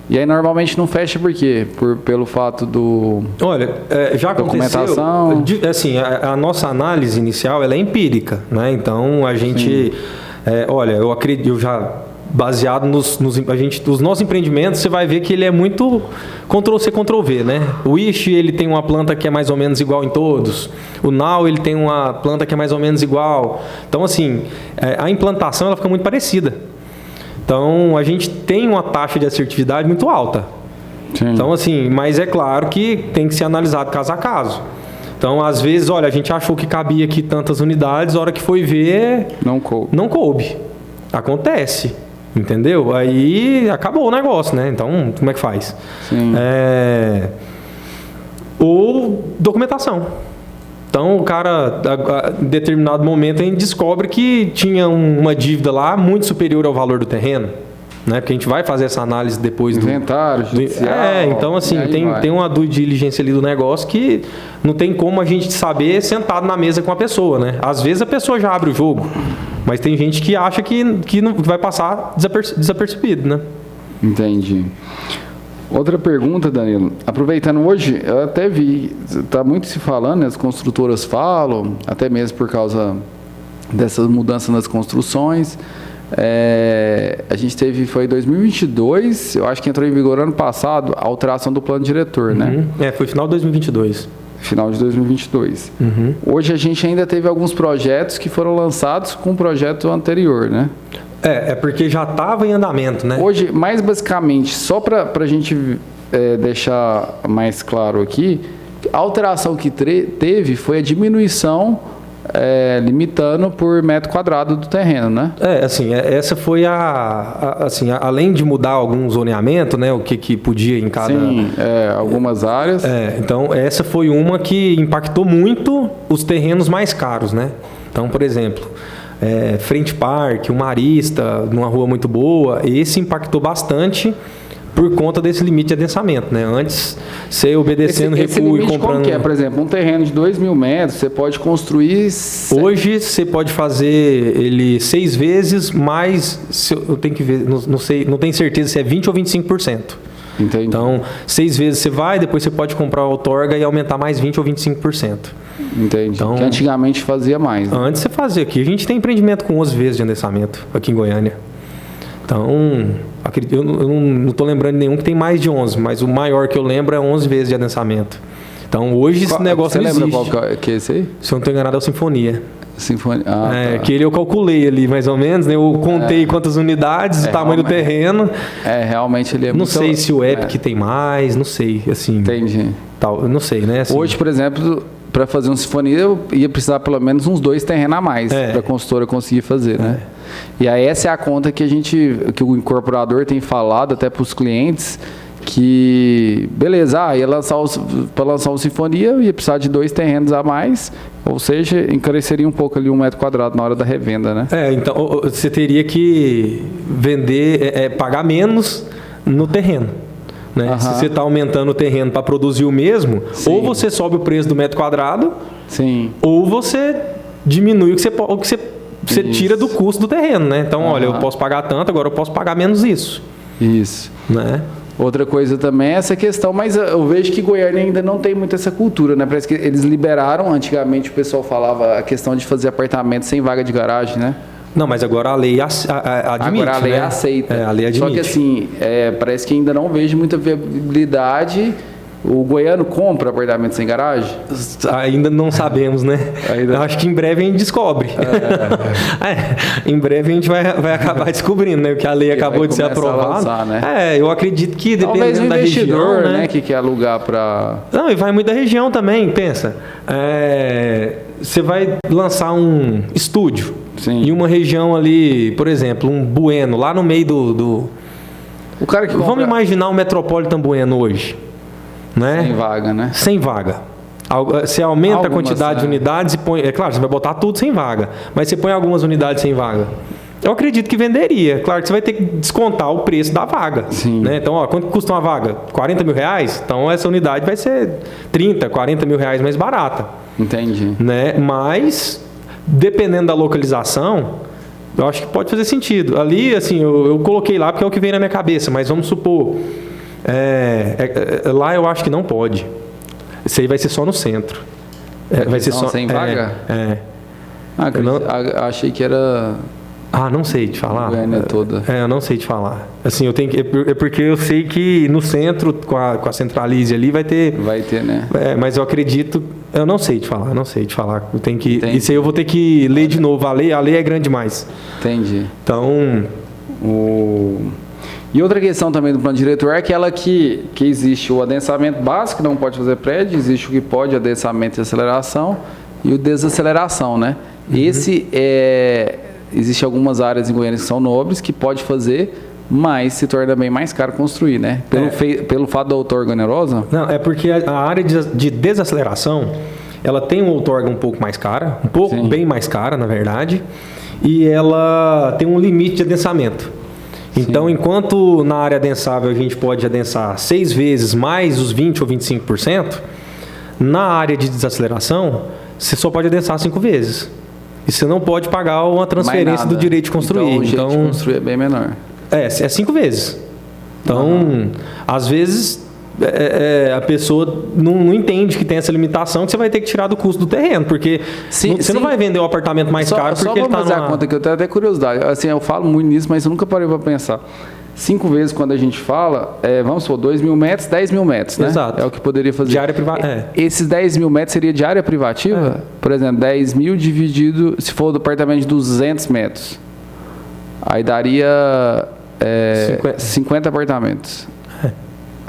E aí normalmente não fecha por quê? Pelo fato do... Olha, já documentação. Aconteceu... Assim, a nossa análise inicial ela é empírica, né? Então a gente... olha, eu acredito, eu já... Baseado nos nossos empreendimentos, você vai ver que ele é muito Ctrl-C, Ctrl-V, né? O Wish, ele tem uma planta que é mais ou menos igual em todos. O Now, ele tem uma planta que é mais ou menos igual. Então, assim, a implantação ela fica muito parecida. Então, a gente tem uma taxa de assertividade muito alta. Sim. Então, assim, mas é claro que tem que ser analisado caso a caso. Então, às vezes, olha, a gente achou que cabia aqui tantas unidades, a hora que foi ver... Não coube. Acontece. Entendeu? Aí acabou o negócio, né? Então, como é que faz? Sim. Ou documentação. Então, o cara, em determinado momento, a gente descobre que tinha uma dívida lá muito superior ao valor do terreno. Né? Porque a gente vai fazer essa análise depois inventário, judicial. Então, assim, tem uma due diligência ali do negócio que não tem como a gente saber sentado na mesa com a pessoa, né? Às vezes a pessoa já abre o jogo, mas tem gente que acha que não vai passar desapercebido, né? Entendi. Outra pergunta, Danilo. Aproveitando hoje, eu até vi, está muito se falando, né? As construtoras falam, até mesmo por causa dessas mudanças nas construções. A gente foi em 2022, eu acho que entrou em vigor ano passado, a alteração do plano diretor, né? Foi final de 2022. Final de 2022. Hoje a gente ainda teve alguns projetos que foram lançados com o projeto anterior, né? Porque já estava em andamento, né? Hoje, mais basicamente, só para a gente deixar mais claro aqui, a alteração que teve foi a diminuição limitando por metro quadrado do terreno, né? Essa foi além de mudar algum zoneamento, né? O que podia em cada... Sim, algumas áreas. Então, essa foi uma que impactou muito os terrenos mais caros, né? Então, por exemplo, Frente Parque, o Marista, numa rua muito boa, esse impactou bastante por conta desse limite de adensamento, né? Antes, você obedecendo recuo e comprando... Como que é? Por exemplo, um terreno de 2.000 metros, você pode construir... Hoje, você pode fazer ele 6 vezes, mais... Eu tenho que ver, não sei, não tenho certeza se é 20% ou 25%. Entendi. Então, 6 vezes você vai, depois você pode comprar a outorga e aumentar mais 20% ou 25%. Entendi. Então, que antigamente fazia mais. Né? Antes você fazia aqui. A gente tem empreendimento com 11 vezes de adensamento aqui em Goiânia. Então, eu não estou lembrando de nenhum que tem mais de 11, mas o maior que eu lembro é 11 vezes de adensamento. Então, hoje esse negócio não existe. Você lembra qual que é esse aí? Se eu não estou enganado, é o Sinfonia. Sinfonia. Tá. Que ele eu calculei ali, mais ou menos, né? Eu contei quantas unidades, o tamanho do terreno. Realmente ele é não muito... Não sei se o Epic tem mais, não sei, assim... Entendi. Não sei, né? Assim, hoje, por exemplo... Para fazer um Sinfonia, eu ia precisar pelo menos uns 2 terrenos a mais para a consultora conseguir fazer, né? E aí essa é a conta que que o incorporador tem falado até para os clientes, que beleza, para lançar o Sinfonia, ia precisar de 2 terrenos a mais, ou seja, encareceria um pouco ali 1 metro quadrado na hora da revenda, né? Então você teria que vender, pagar menos no terreno. Né? Se você está aumentando o terreno para produzir o mesmo, ou você sobe o preço do metro quadrado, ou você diminui o que você tira do custo do terreno. Né? Então, olha, eu posso pagar tanto, agora eu posso pagar menos isso. Isso. Né? Outra coisa também é essa questão, mas eu vejo que Goiânia ainda não tem muito essa cultura, né? Parece que eles liberaram, antigamente o pessoal falava a questão de fazer apartamento sem vaga de garagem, né? Não, mas agora a lei admite. Agora a lei aceita. A lei admite. Só que assim, parece que ainda não vejo muita viabilidade O goiano compra apartamento sem garagem? Ainda não sabemos, né? Eu acho que em breve a gente descobre. Em breve a gente vai acabar descobrindo, né? Porque a lei acabou de ser aprovada. Né? Eu acredito que dependendo da região, né? Que quer alugar para... Não, e vai muito da região também, pensa. Você vai lançar um estúdio em uma região ali, por exemplo, um Bueno, lá no meio do... O cara que compra... Vamos imaginar um Metropolitan Bueno hoje. Né? Sem vaga, né? Sem vaga. Você aumenta a quantidade de unidades e põe... É claro, você vai botar tudo sem vaga, mas você põe algumas unidades sem vaga. Eu acredito que venderia. Claro que você vai ter que descontar o preço da vaga. Sim. Né? Então, quanto custa uma vaga? 40 mil reais? Então, essa unidade vai ser 30, 40 mil reais mais barata. Entendi. Né? Mas, dependendo da localização, eu acho que pode fazer sentido. Ali, assim, eu coloquei lá porque é o que vem na minha cabeça, mas vamos supor... lá eu acho que não pode. Isso aí vai ser só no centro. Vai ser só sem vaga? Achei que era... não sei te falar. Goiânia toda. Eu não sei te falar. Assim, eu tenho que... porque eu sei que no centro, com a Centralize ali, vai ter... Vai ter, né? Mas eu acredito... Eu não sei te falar. Eu tenho que... Isso aí eu vou ter que ler de novo. A lei é grande demais. Entendi. Então... E outra questão também do plano diretor é aquela que existe o adensamento básico, não pode fazer prédio, existe o que pode, adensamento e aceleração, e o desaceleração, né? Esse existe algumas áreas em Goiânia que são nobres, que pode fazer, mas se torna bem mais caro construir, né? Pelo fato da outorga onerosa? Não, é porque a área de desaceleração, ela tem uma outorga um pouco mais cara, bem mais cara, na verdade, e ela tem um limite de adensamento. Então, enquanto na área adensável a gente pode adensar 6 vezes mais os 20% ou 25%, na área de desaceleração, você só pode adensar 5 vezes. E você não pode pagar uma transferência do direito de construir. Então, o direito de construir é bem menor. É 5 vezes. Então, às vezes, a pessoa não entende que tem essa limitação, que você vai ter que tirar do custo do terreno, porque você não vai vender um apartamento mais caro porque ele está fazer a conta que eu tenho até curiosidade. Assim, eu falo muito nisso, mas eu nunca parei para pensar. 5 vezes quando a gente fala, vamos supor, 2 mil metros, 10 mil metros, né? Exato. É o que poderia fazer. De área privativa. Esses 10 mil metros seria de área privativa? Por exemplo, 10 mil dividido, se for do apartamento de 200 metros, aí daria 50 apartamentos.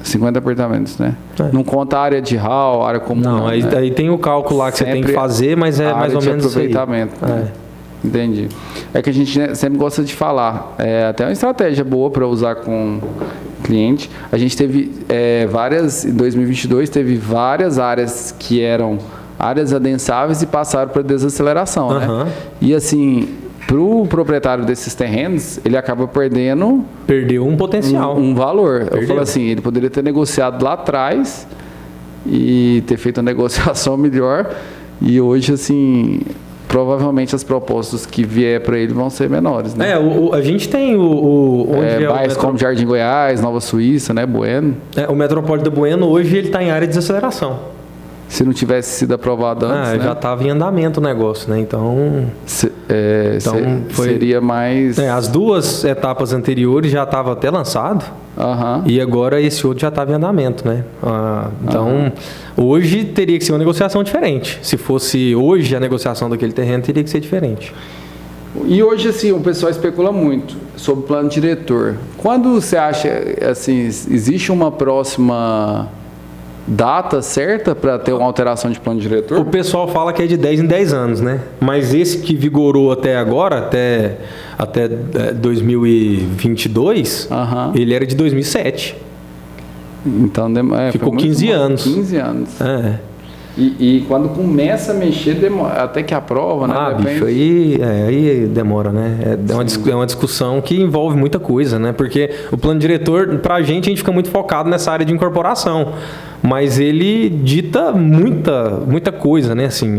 50 apartamentos, né? Não conta a área de hall, área comum. Não, aí tem o cálculo lá que sempre você tem que fazer, mas é mais ou menos isso aí. Aproveitamento. Né? Entendi. É que a gente sempre gosta de falar. Até uma estratégia boa para usar com cliente. A gente teve em 2022, teve várias áreas que eram áreas adensáveis e passaram para desaceleração, né? E assim... Para o proprietário desses terrenos, ele acaba perdeu um potencial. Um valor. Eu falo assim, ele poderia ter negociado lá atrás e ter feito uma negociação melhor. E hoje, assim, provavelmente as propostas que vier para ele vão ser menores, né? A gente tem bairros como Jardim Goiás, Nova Suíça, né? Bueno. O Metropolitan Bueno, hoje, ele está em área de desaceleração. Se não tivesse sido aprovado antes, né? Já estava em andamento o negócio, né? Então, seria mais... as 2 etapas anteriores já estavam até lançado. E agora esse outro já estava em andamento, né? Então, hoje teria que ser uma negociação diferente. Se fosse hoje a negociação daquele terreno, teria que ser diferente. E hoje, assim, o pessoal especula muito sobre o plano diretor. Quando você acha, assim, existe uma próxima... data certa para ter uma alteração de plano diretor? O pessoal fala que é de 10 em 10 anos, né? Mas esse que vigorou até agora, até 2022, ele era de 2007. Então, ficou 15 anos. 15 anos. E quando começa a mexer, demora, até que aprova, né? Bicho, aí demora, né? É uma discussão que envolve muita coisa, né? Porque o plano diretor, pra gente fica muito focado nessa área de incorporação. Mas ele dita muita coisa, né? Assim,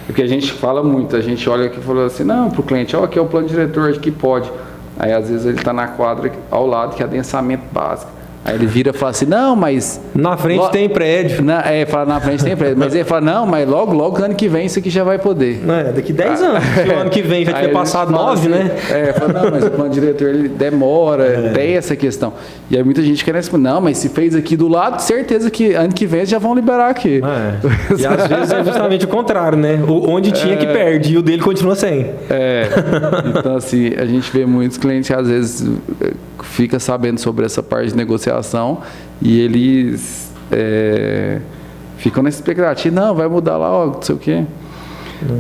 Porque a gente fala muito, a gente olha aqui e fala assim, não, pro cliente, aqui é o plano diretor, aqui pode. Aí, às vezes, ele está na quadra ao lado, que é adensamento básico. Aí ele vira e fala assim, não, mas... Na frente tem prédio. Fala, na frente tem prédio. Mas ele fala, não, mas logo ano que vem isso aqui já vai poder. Daqui 10 anos. Se o ano que vem já tiver passado 9, assim, né? Fala, não, mas o plano diretor ele demora, tem essa questão. E aí muita gente quer responder, não, mas se fez aqui do lado, certeza que ano que vem já vão liberar aqui. E às vezes é justamente o contrário, né? Onde tinha que perde e o dele continua sem. Então assim, a gente vê muitos clientes que às vezes fica sabendo sobre essa parte de negociação e eles ficam nessa expectativa, não, vai mudar lá, ó, não sei o quê.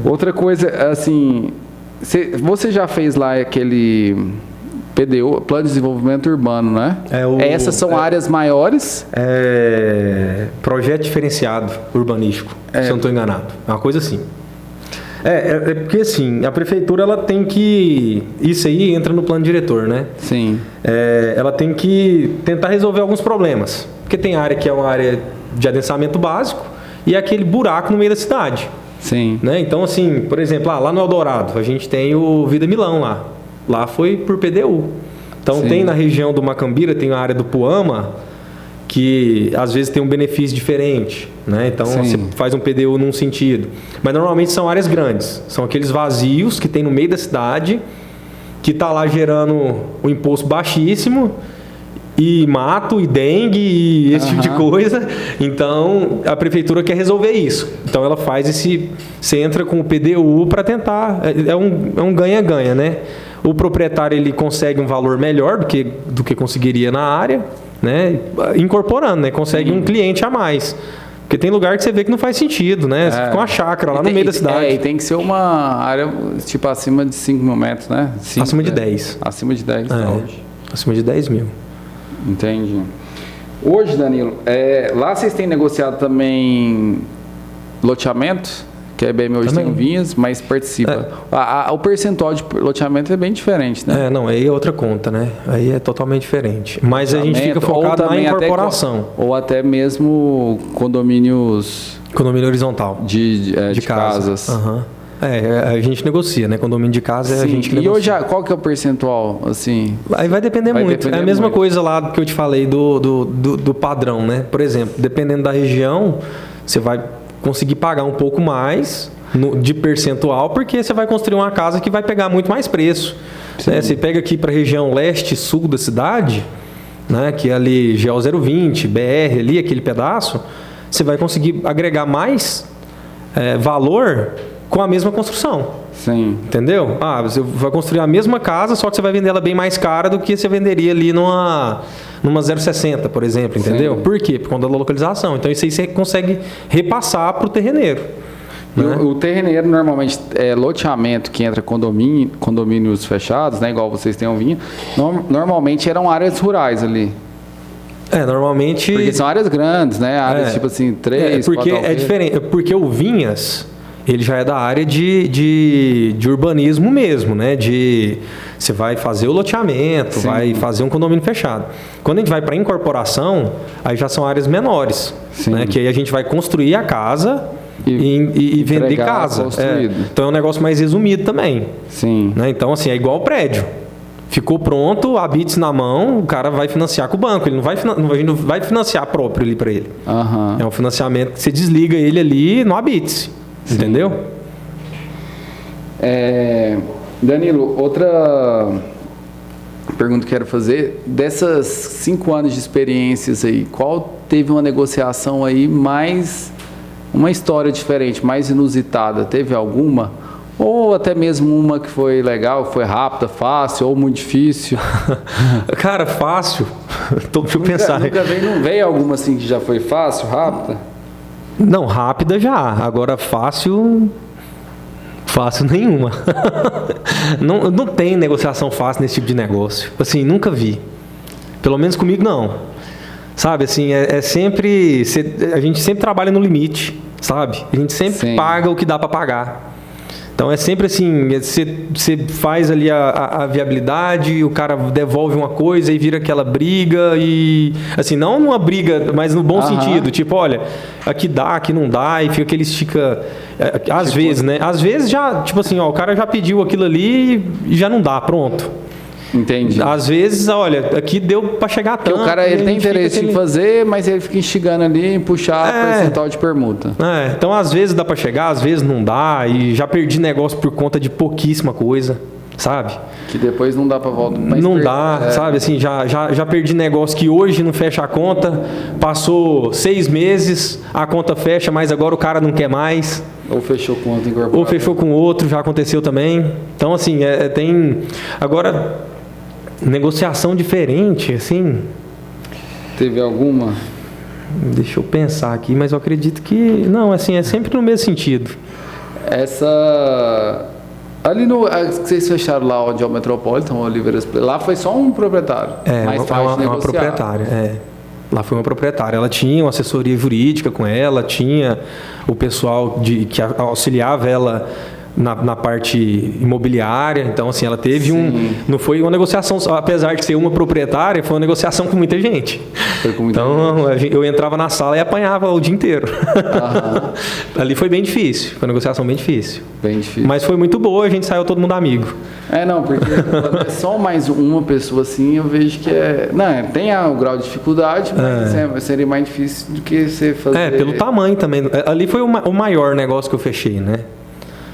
Outra coisa, assim, você já fez lá aquele PDU, Plano de Desenvolvimento Urbano, né? Essas são áreas maiores? Projeto Diferenciado Urbanístico, se eu não estou enganado. É uma coisa assim. Porque assim, a prefeitura ela tem que... Isso aí entra no plano diretor, né? Sim. Ela tem que tentar resolver alguns problemas. Porque tem área que é uma área de adensamento básico e é aquele buraco no meio da cidade. Sim. Né? Então, assim, por exemplo, lá no Eldorado, a gente tem o Vida Milão lá. Lá foi por PDU. Então, tem na região do Macambira, tem a área do Puama, que às vezes tem um benefício diferente, né? Então você faz um PDU num sentido. Mas normalmente são áreas grandes. São aqueles vazios que tem no meio da cidade, que está lá gerando um imposto baixíssimo, e mato, e dengue, e esse tipo de coisa. Então a prefeitura quer resolver isso. Então ela faz você entra com o PDU para tentar. É um ganha-ganha, né? O proprietário ele consegue um valor melhor do que conseguiria na área, né? Incorporando, né? Consegue um cliente a mais. Porque tem lugar que você vê que não faz sentido, né? Você fica uma chácara lá no meio da cidade. E tem que ser uma área, tipo, acima de 5 mil metros, né? Acima de 10. Acima de 10, hoje. Acima de 10 mil. Entendi. Hoje, Danilo, lá vocês têm negociado também loteamento? Que a IBM hoje tem vinhas, mas participa. O percentual de loteamento é bem diferente, né? Não, aí é outra conta, né? Aí é totalmente diferente. Mas a gente fica focado na incorporação. Ou até mesmo condomínios... Condomínio horizontal. De casas. A gente negocia, né? Condomínio de casa a gente negocia. E hoje, qual que é o percentual, assim? Aí vai depender muito. É a mesma coisa lá que eu te falei do padrão, né? Por exemplo, dependendo da região, você vai conseguir pagar um pouco mais de percentual, porque você vai construir uma casa que vai pegar muito mais preço. Né? Você pega aqui para a região leste e sul da cidade, né? Que é ali GO 020, BR, ali, aquele pedaço, você vai conseguir agregar mais valor com a mesma construção. Sim. Entendeu? Você vai construir a mesma casa, só que você vai vender ela bem mais cara do que você venderia ali numa 060, por exemplo, entendeu? Sim. Por quê? Por conta da localização. Então isso aí você consegue repassar para o terreneiro. Né? O terreneiro normalmente é loteamento que entra condomínios fechados, né? Igual vocês têm um vinho. Normalmente eram áreas rurais ali. Normalmente... Porque são áreas grandes, né? Áreas tipo assim, 3, porque 4 é diferente. Porque o Vinhas... ele já é da área de urbanismo mesmo, né? Você vai fazer o loteamento, vai fazer um condomínio fechado. Quando a gente vai para incorporação, aí já são áreas menores, né? Que aí a gente vai construir a casa e vender casa. Então é um negócio mais resumido também. Sim. Né? Então, assim, é igual o prédio. Ficou pronto, a Bits na mão, o cara vai financiar com o banco. Ele não vai financiar próprio ali para ele. É um financiamento que você desliga ele ali no Habits. Entendeu? Danilo, outra pergunta que eu quero fazer. Dessas 5 anos de experiências aí, qual teve uma negociação aí mais... uma história diferente, mais inusitada? Teve alguma? Ou até mesmo uma que foi legal, foi rápida, fácil, ou muito difícil? Cara, fácil? Deixa eu pensar. Não veio alguma assim que já foi fácil, rápida? Não, rápida já. Agora fácil nenhuma. Não tem negociação fácil nesse tipo de negócio. Assim, nunca vi. Pelo menos comigo não. Sabe, assim, sempre... a gente sempre trabalha no limite, sabe? A gente sempre paga o que dá para pagar. Então é sempre assim, você faz ali a viabilidade, o cara devolve uma coisa e vira aquela briga e... assim, não uma briga, mas no bom sentido. Tipo, olha, aqui dá, aqui não dá, e fica aquele estica... vezes, né? Às vezes já, tipo assim, o cara já pediu aquilo ali e já não dá, pronto. Entendi. Às vezes, olha, aqui deu para chegar tanto. Porque o cara ele tem interesse em fazer, mas ele fica instigando ali em puxar percentual de permuta. Então, às vezes dá para chegar, às vezes não dá. E já perdi negócio por conta de pouquíssima coisa, sabe? Que depois não dá para voltar. Não dá, sabe? Assim, já perdi negócio que hoje não fecha a conta. Passou 6 meses, a conta fecha, mas agora o cara não quer mais. Ou fechou com outro incorporado. Ou fechou com outro, já aconteceu também. Então, assim, tem... Agora, negociação diferente, assim... Teve alguma? Deixa eu pensar aqui, mas eu acredito que... Não, assim, é sempre no mesmo sentido. Ali no... que vocês fecharam lá onde é o Metropolitan, o Oliveiras, lá foi só um proprietário. Mais fácil de negociar. Uma proprietária, Lá foi uma proprietária. Ela tinha uma assessoria jurídica com ela, tinha o pessoal que auxiliava ela na parte imobiliária. Então, assim, ela teve não foi uma negociação, apesar de ser uma proprietária, foi uma negociação com muita gente. Eu entrava na sala e apanhava o dia inteiro. Ali foi bem difícil, foi uma negociação bem difícil. Bem difícil. Mas foi muito boa, a gente saiu todo mundo amigo. Porque quando é só mais uma pessoa assim, eu vejo que tem o grau de dificuldade, mas seria mais difícil do que você fazer... pelo tamanho também. Ali foi o maior negócio que eu fechei, né?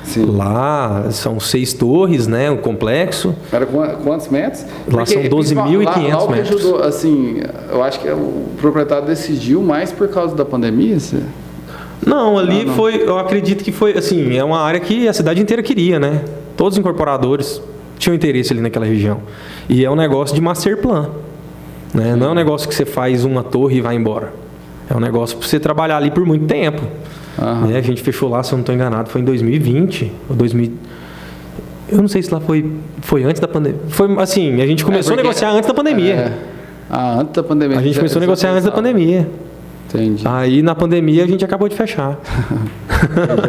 Sim. Lá são 6 torres, né? O complexo. Era quantos metros? Lá são 12.500 metros. Ajudou, assim, eu acho que o proprietário decidiu mais por causa da pandemia. Não, ali foi, eu acredito que foi, assim, é uma área que a cidade inteira queria, né? Todos os incorporadores tinham interesse ali naquela região. E é um negócio de master plan, né? Não é um negócio que você faz uma torre e vai embora. É um negócio para você trabalhar ali por muito tempo. A gente fechou lá, se eu não estou enganado, foi em 2020 ou 2000. Eu não sei se lá foi antes da pandemia. Foi assim, a gente começou a negociar antes da pandemia. Antes da pandemia. A gente começou a negociar antes da pandemia. Entendi. Aí na pandemia a gente acabou de fechar.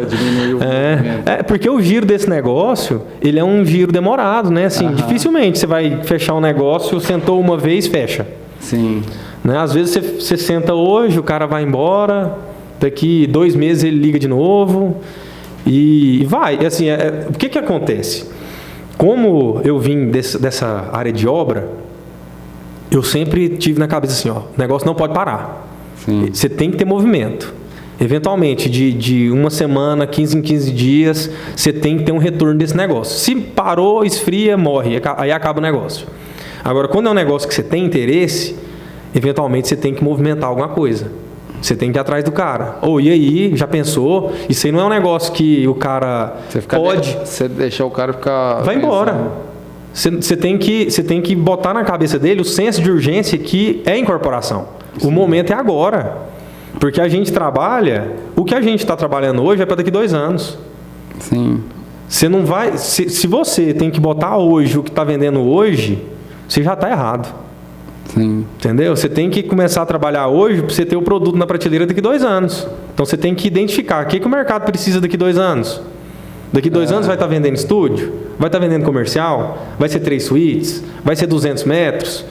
Diminuiu o porque o giro desse negócio, ele é um giro demorado, né? Assim, dificilmente você vai fechar um negócio, sentou uma vez, fecha. Sim. Né? Às vezes você senta hoje, o cara vai embora, daqui 2 meses ele liga de novo e vai. E assim, o que acontece? Como eu vim dessa área de obra, eu sempre tive na cabeça assim, o negócio não pode parar. Sim. Você tem que ter movimento. Eventualmente, de uma semana, 15 em 15 dias, você tem que ter um retorno desse negócio. Se parou, esfria, morre, aí acaba o negócio. Agora, quando é um negócio que você tem interesse, eventualmente você tem que movimentar alguma coisa. Você tem que ir atrás do cara. E aí, já pensou? Isso aí não é um negócio que o cara pode... Você deixar o cara ficar... Vai embora. Você tem que botar na cabeça dele o senso de urgência que é incorporação. Sim. O momento é agora. Porque a gente trabalha... O que a gente está trabalhando hoje é para daqui 2 anos. Sim. Você não vai... Se você tem que botar hoje o que está vendendo hoje, você já está errado. Sim. Entendeu? Você tem que começar a trabalhar hoje para você ter o produto na prateleira daqui 2 anos. Então você tem que identificar o que o mercado precisa daqui 2 anos. Daqui 2 anos vai estar vendendo estúdio? Vai estar vendendo comercial? Vai ser 3 suítes? Vai ser 200 metros?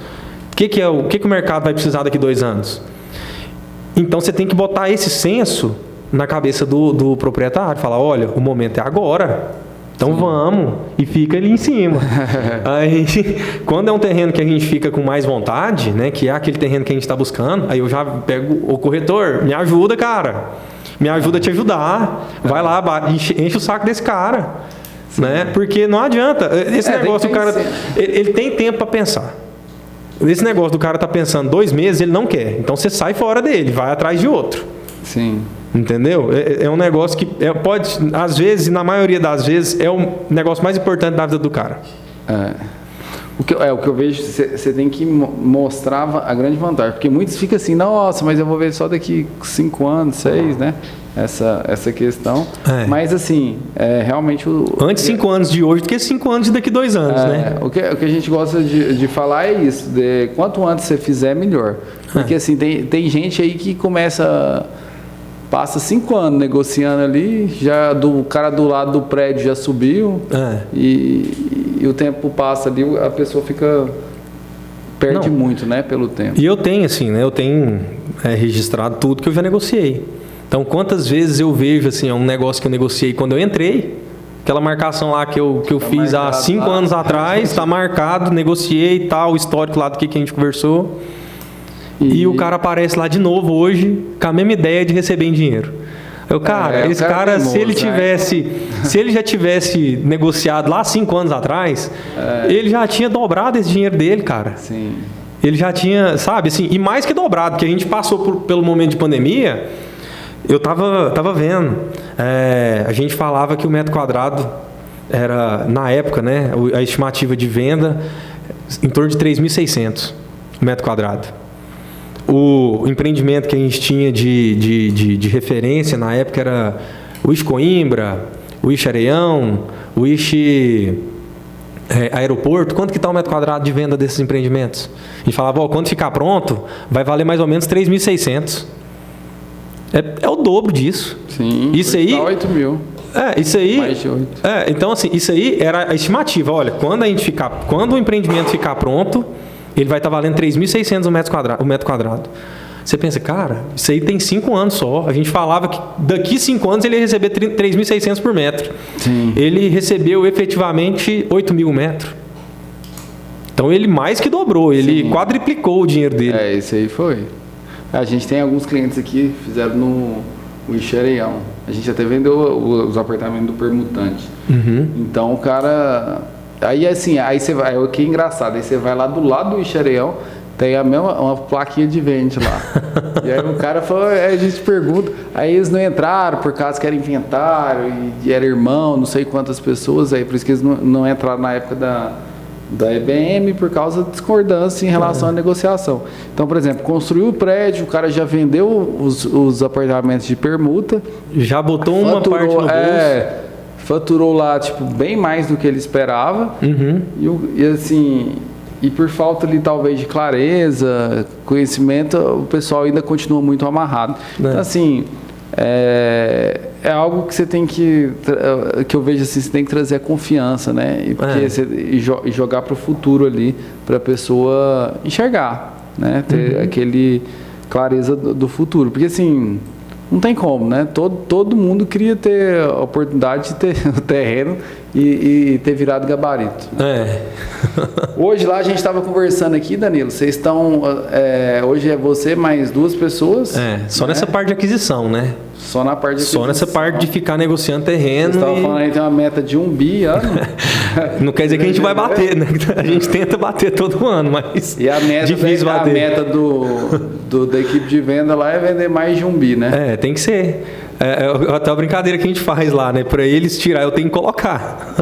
O que o mercado vai precisar daqui 2 anos? Então você tem que botar esse senso na cabeça do proprietário. Falar, olha, o momento é agora. Então Sim. Vamos, e fica ali em cima. Aí, quando é um terreno que a gente fica com mais vontade, né, que é aquele terreno que a gente está buscando, aí eu já pego o corretor, me ajuda, cara. Me ajuda a te ajudar. Vai lá, enche o saco desse cara. Né? Porque não adianta. Esse negócio, o cara, ele tem tempo para pensar. Esse negócio do cara tá pensando 2 meses, ele não quer. Então você sai fora dele, vai atrás de outro. Sim. Entendeu? É um negócio que pode, às vezes, na maioria das vezes, é o negócio mais importante da vida do cara. O que eu vejo, você tem que mostrar a grande vantagem. Porque muitos ficam assim, nossa, mas eu vou ver só daqui 5 anos, 6, né? Essa questão. Mas assim, realmente... Antes 5 anos de hoje do que 5 anos de daqui 2 anos, né? O que a gente gosta de falar é isso. Quanto antes você fizer, melhor. Porque assim, tem gente aí que passa 5 anos negociando ali, já o cara do lado do prédio já subiu, e o tempo passa ali, a pessoa perde muito, né, pelo tempo. E eu tenho assim, né, eu tenho registrado tudo que eu já negociei. Então, quantas vezes eu vejo assim, um negócio que eu negociei quando eu entrei, aquela marcação lá que eu fiz há 5 anos atrás, está marcado, negociei e tal, o histórico lá do que a gente conversou. E o cara aparece lá de novo hoje com a mesma ideia de receber em dinheiro. Esse cara, se ele tivesse, se ele já tivesse negociado lá 5 anos atrás, ele já tinha dobrado esse dinheiro dele, cara. Sim. Ele já tinha, sabe, assim, e mais que dobrado, porque a gente passou pelo momento de pandemia, eu tava vendo, a gente falava que o metro quadrado era, na época, né, a estimativa de venda em torno de 3.600 metro quadrado. O empreendimento que a gente tinha de referência na época era o Wish Coimbra, o Wish Areião, o Wish Aeroporto. Quanto que está o metro quadrado de venda desses empreendimentos? A gente falava, quando ficar pronto, vai valer mais ou menos 3.600. É o dobro disso. Sim, isso aí, 8 mil. Isso aí. Mais de 8. Então, assim, isso aí era a estimativa. Olha, quando o empreendimento ficar pronto, ele vai estar valendo 3.600 o metro quadrado. Você pensa, cara, isso aí tem 5 anos só. A gente falava que daqui 5 anos ele ia receber 3.600 por metro. Sim. Ele recebeu efetivamente 8.000 metros. Então ele mais que dobrou, ele quadriplicou o dinheiro dele. Isso aí foi. A gente tem alguns clientes aqui, fizeram no Ixereião. A gente até vendeu os apartamentos do Permutante. Uhum. Então o cara... Aí assim, aí você vai... O que é engraçado, aí você vai lá do lado do Ixereião, tem uma plaquinha de vende lá. E aí o cara falou, a gente pergunta, aí eles não entraram por causa que era inventário e era irmão, não sei quantas pessoas, aí por isso que eles não entraram na época da EBM por causa da discordância em relação à negociação. Então, por exemplo, construiu o prédio, o cara já vendeu os apartamentos de permuta. Já botou uma parte no bolso. Faturou lá, tipo, bem mais do que ele esperava. Uhum. E assim... E por falta ali, talvez, de clareza, conhecimento, o pessoal ainda continua muito amarrado. Então, assim, é algo que você tem que eu vejo assim, você tem que trazer a confiança, né? E jogar para o futuro ali, para a pessoa enxergar, né? Ter aquele clareza do futuro. Porque, assim, não tem como, né? Todo mundo queria ter a oportunidade de ter o terreno e ter virado gabarito. Hoje lá a gente estava conversando aqui, Danilo, vocês estão... hoje é você mais 2 pessoas. Só nessa parte de aquisição, né? Só na parte de aquisição. Só nessa parte de ficar negociando terreno. Você estava falando aí, tem uma meta de 1 bi ano. Não quer dizer que a gente vai bater, né? A gente tenta bater todo ano, mas e a meta difícil bater. A meta da equipe de venda lá é vender mais de 1 bi, né? Tem que ser. Até a brincadeira que a gente faz lá, né? Para eles tirar, eu tenho que colocar.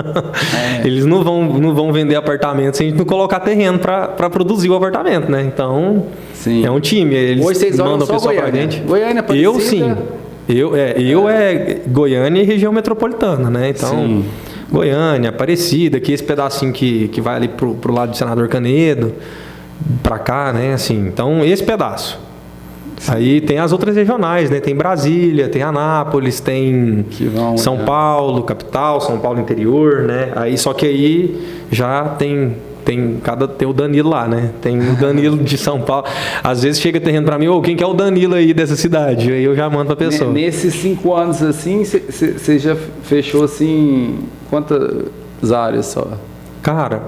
Eles não vão vender apartamento se a gente não colocar terreno para produzir o apartamento, né? Então, sim. É um time. Eles hoje vocês mandam só pessoal para gente. Goiânia, Aparecida. Eu sim. Goiânia e região metropolitana, né? Então, sim. Goiânia, Aparecida, aqui esse pedacinho que vai ali pro lado do Senador Canedo, para cá, né? Assim, então, esse pedaço. Aí tem as outras regionais, né? Tem Brasília, tem Anápolis, tem São Paulo, capital, São Paulo interior, né? Aí, só que aí já tem o Danilo lá, né? Tem o Danilo de São Paulo. Às vezes chega terreno para mim, quem que é o Danilo aí dessa cidade? Aí eu já mando pra pessoa. Nesses 5 anos assim, você já fechou assim, quantas áreas só? Cara,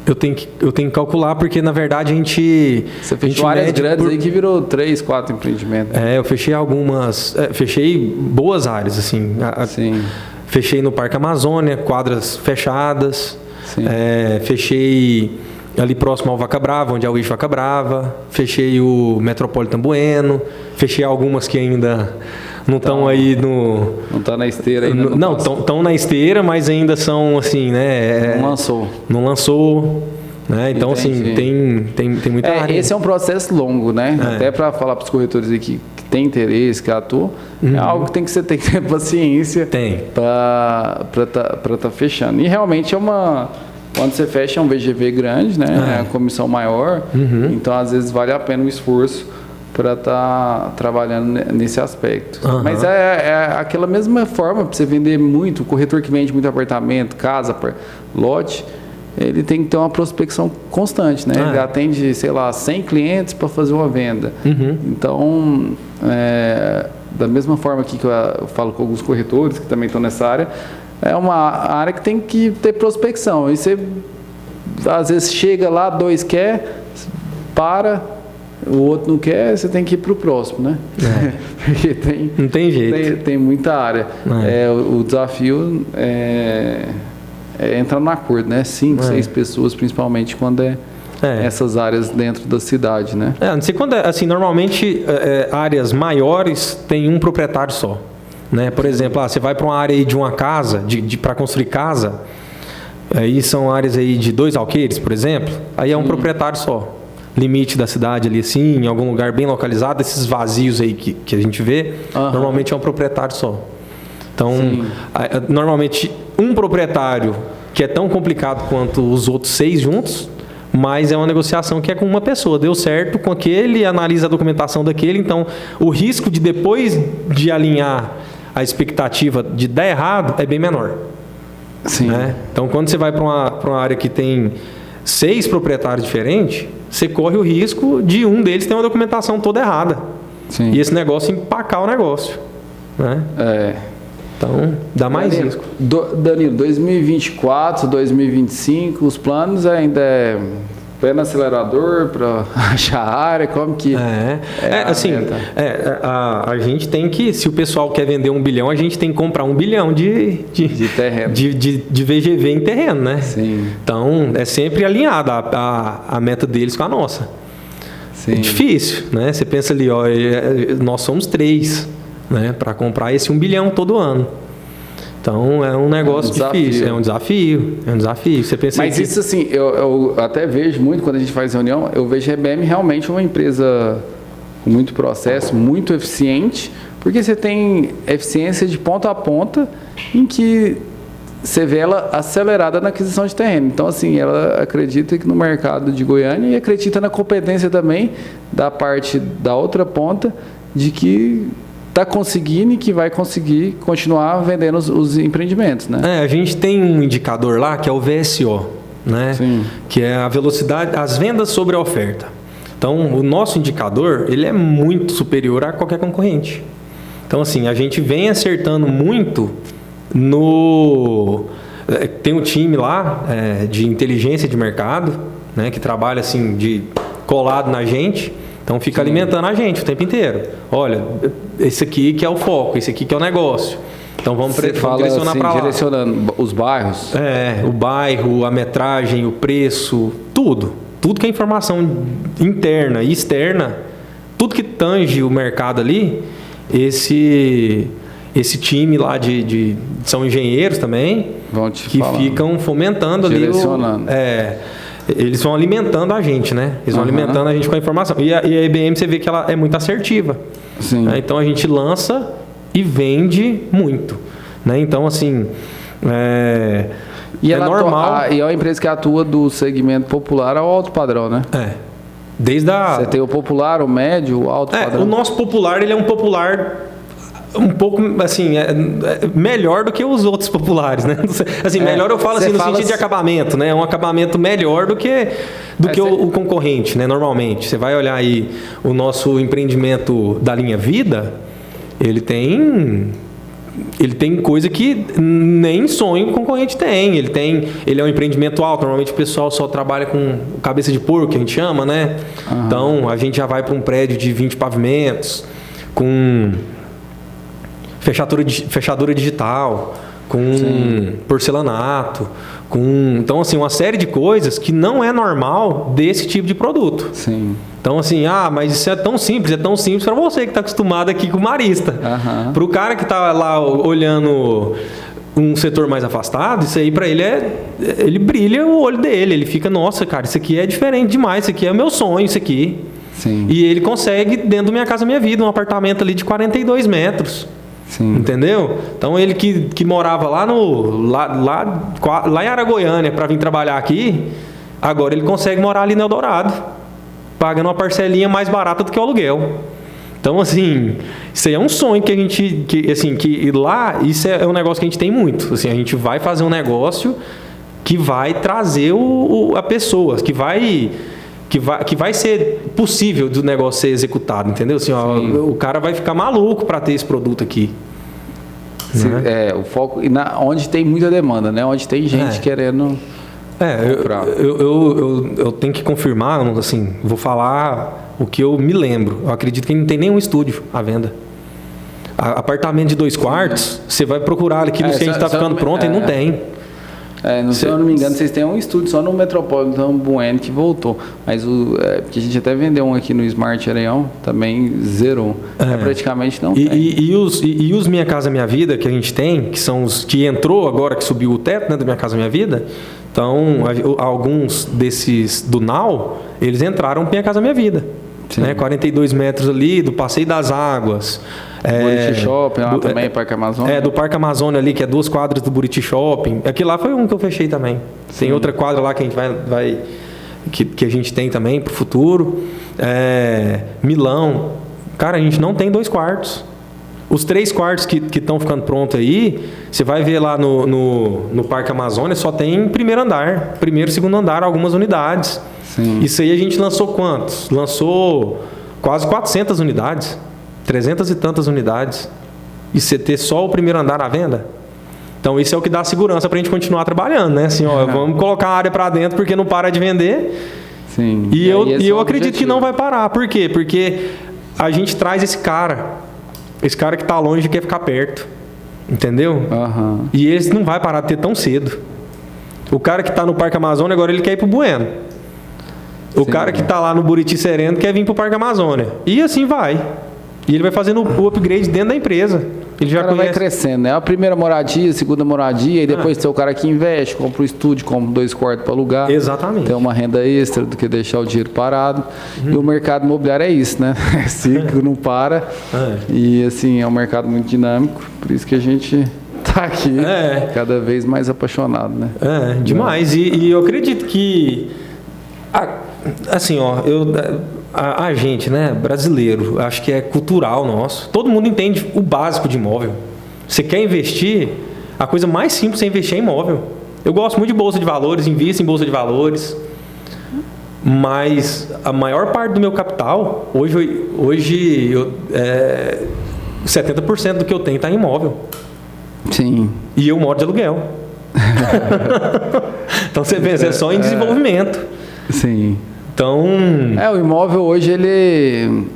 eu tenho que calcular, porque na verdade a gente... Você fechou áreas grandes aí que virou 3, 4 empreendimentos. Eu fechei algumas... fechei boas áreas, assim. Sim. Fechei no Parque Amazônia, quadras fechadas. Fechei ali próximo ao Vaca Brava, onde é o Wish Vaca Brava. Fechei o Metropolitan Bueno. Fechei algumas que ainda não estão aí no... Não está na esteira ainda. Não, estão na esteira, mas ainda são assim, né? Não lançou. Né? Então, entendi. Assim, tem muita área. Esse é um processo longo, né? Até para falar para os corretores aqui que tem interesse, que atuam, é algo que você tem que ter paciência para tá fechando. E realmente quando você fecha é um VGV grande, né? É a comissão maior, então às vezes vale a pena o esforço para estar trabalhando nesse aspecto. Mas é aquela mesma forma para você vender muito, o corretor que vende muito apartamento, casa, lote, ele tem que ter uma prospecção constante, né? Ele atende, 100 clientes para fazer uma venda. Então, da mesma forma aqui que eu falo com alguns corretores que também estão nessa área, é uma área que tem que ter prospecção. E você, às vezes, chega lá, 2 quer, para, o outro não quer, você tem que ir para o próximo, né? Porque não tem jeito. Tem muita área. O desafio é entrar no acordo, né? 5, 6 pessoas, principalmente quando essas áreas dentro da cidade, né? Não sei quando assim, normalmente áreas maiores tem um proprietário só. Né? Por exemplo, você vai para uma área aí de uma casa, para construir casa, aí são áreas aí de 2 alqueires, por exemplo, aí é um proprietário só. Limite da cidade ali assim, em algum lugar bem localizado, esses vazios aí que a gente vê, normalmente é um proprietário só. Então, normalmente um proprietário que é tão complicado quanto os outros 6 juntos, mas é uma negociação que é com uma pessoa. Deu certo com aquele, analisa a documentação daquele, então o risco de depois de alinhar a expectativa de dar errado é bem menor. Sim. Né? Então, quando você vai para uma área que tem 6 proprietários diferentes, você corre o risco de um deles ter uma documentação toda errada. Sim. E esse negócio empacar o negócio. Né? Então, dá mais risco. Danilo, 2024, 2025, os planos ainda é pé no acelerador para achar a área, como que a gente tem que, se o pessoal quer vender 1 bilhão, a gente tem que comprar 1 bilhão de terreno, de VGV em terreno, né? Sim. Então, é sempre alinhada a meta deles com a nossa. Sim. É difícil, né? Você pensa ali, nós somos 3, né? Para comprar esse 1 bilhão todo ano. Então, é um negócio difícil, é um desafio. Você pensa Mas isso assim, eu até vejo muito quando a gente faz reunião, eu vejo a EBM realmente uma empresa com muito processo, muito eficiente, porque você tem eficiência de ponta a ponta em que você vê ela acelerada na aquisição de terreno. Então, assim, ela acredita que no mercado de Goiânia e acredita na competência também da parte da outra ponta de que está conseguindo e que vai conseguir continuar vendendo os empreendimentos, né? A gente tem um indicador lá que é o VSO, né? Sim. Que é a velocidade, as vendas sobre a oferta. Então, o nosso indicador, ele é muito superior a qualquer concorrente. Então, assim, a gente vem acertando muito tem um time lá de inteligência de mercado, né? Que trabalha assim, colado na gente. Então, fica alimentando a gente o tempo inteiro. Olha, esse aqui que é o foco, esse aqui que é o negócio. Então, vamos direcionar assim, para lá. Direcionando os bairros? O bairro, a metragem, o preço, tudo. Tudo que é informação interna e externa, tudo que tange o mercado ali, esse time lá são engenheiros também, que ficam fomentando ali. Direcionando. Eles vão alimentando a gente, né? Eles vão alimentando a gente com a informação. E a EBM, você vê que ela é muito assertiva. Sim. Né? Então, a gente lança e vende muito. Né? Então, assim, e ela normal. E é uma empresa que atua do segmento popular ao alto padrão, né? Você tem o popular, o médio, o alto padrão. O nosso popular, ele é um popular um pouco, assim, melhor do que os outros populares, né? Assim, melhor eu falo assim, no sentido de acabamento, né? É um acabamento melhor do que o concorrente, né? Normalmente. Você vai olhar aí o nosso empreendimento da linha Vida, ele tem coisa que nem sonho o concorrente tem. Ele é um empreendimento alto. Normalmente o pessoal só trabalha com cabeça de porco, que a gente chama, né? Então, a gente já vai para um prédio de 20 pavimentos, com fechadura digital, com porcelanato, então, assim, uma série de coisas que não é normal desse tipo de produto. Sim. Então, assim, mas isso é tão simples para você que está acostumado aqui com o marista. Para o cara que está lá olhando um setor mais afastado, isso aí para ele ele brilha o olho dele, ele fica, nossa, cara, isso aqui é diferente demais, isso aqui é o meu sonho, isso aqui. Sim. E ele consegue, dentro do Minha Casa Minha Vida, um apartamento ali de 42 metros. Sim. Entendeu? Então, ele que morava lá em Aragoiânia para vir trabalhar aqui, agora ele consegue morar ali no Eldorado, pagando uma parcelinha mais barata do que o aluguel. Então, assim, isso aí é um sonho que a gente, que lá, isso é um negócio que a gente tem muito. Assim, a gente vai fazer um negócio que vai trazer a pessoa, que vai ser possível do negócio ser executado, entendeu? Assim, o cara vai ficar maluco para ter esse produto aqui. Né? O foco onde tem muita demanda, né? Onde tem gente querendo comprar. Eu tenho que confirmar, assim, vou falar o que eu me lembro. Eu acredito que não tem nenhum estúdio à venda. Apartamento de 2 quartos, você vai procurar aquilo que a gente está ficando pronto e não tem. Se eu não me engano, vocês têm um estúdio só no Metropolitan Bueno que voltou. Mas porque a gente até vendeu um aqui no Smart Areião, também zerou. Praticamente não tem. E os Minha Casa Minha Vida que a gente tem, que são os que entrou agora, que subiu o teto, né, do Minha Casa Minha Vida. Então, alguns desses do Now, eles entraram para Minha Casa Minha Vida. Né, 42 metros ali, do Passeio das Águas. Buriti Shopping lá também, Parque Amazônia. Do Parque Amazônia ali, que é 2 quadras do Buriti Shopping. Aquilo lá foi um que eu fechei também. Tem outra quadra lá que a gente vai que a gente tem também para o futuro. Milão. Cara, a gente não tem 2 quartos. Os 3 quartos que estão ficando prontos aí, você vai ver lá no Parque Amazônia, só tem primeiro andar. Primeiro e segundo andar, algumas unidades. Sim. Isso aí a gente lançou quantos? Lançou quase 400 unidades. 300 e tantas unidades. E você ter só o primeiro andar à venda? Então isso é o que dá segurança para a gente continuar trabalhando, né? Assim, vamos colocar a área para dentro porque não para de vender. Sim. E eu acredito que não vai parar. Por quê? Porque a gente traz esse cara que está longe quer ficar perto. Entendeu? Uhum. E esse não vai parar de ter tão cedo. O cara que está no Parque Amazônia, agora ele quer ir para o Bueno. O cara que está lá no Buriti Sereno quer vir para o Parque Amazônia. E assim vai. E ele vai fazendo o upgrade dentro da empresa. Ele já vai crescendo, né? A primeira moradia, a segunda moradia, e depois tem o cara que investe, compra um estúdio, compra 2 quartos para alugar. Exatamente. Tem uma renda extra do que deixar o dinheiro parado. E o mercado imobiliário é isso, né? É ciclo, não para. E assim, é um mercado muito dinâmico. Por isso que a gente tá aqui cada vez mais apaixonado, né? Demais. E eu acredito que assim, a gente, né, brasileiro, acho que é cultural nosso. Todo mundo entende o básico de imóvel. Você quer investir, a coisa mais simples é investir em imóvel. Eu gosto muito de bolsa de valores, invisto em bolsa de valores, mas a maior parte do meu capital, hoje 70% do que eu tenho está em imóvel. Sim. E eu moro de aluguel. Então você pensa, é só em desenvolvimento. Sim. Então... o imóvel hoje, ele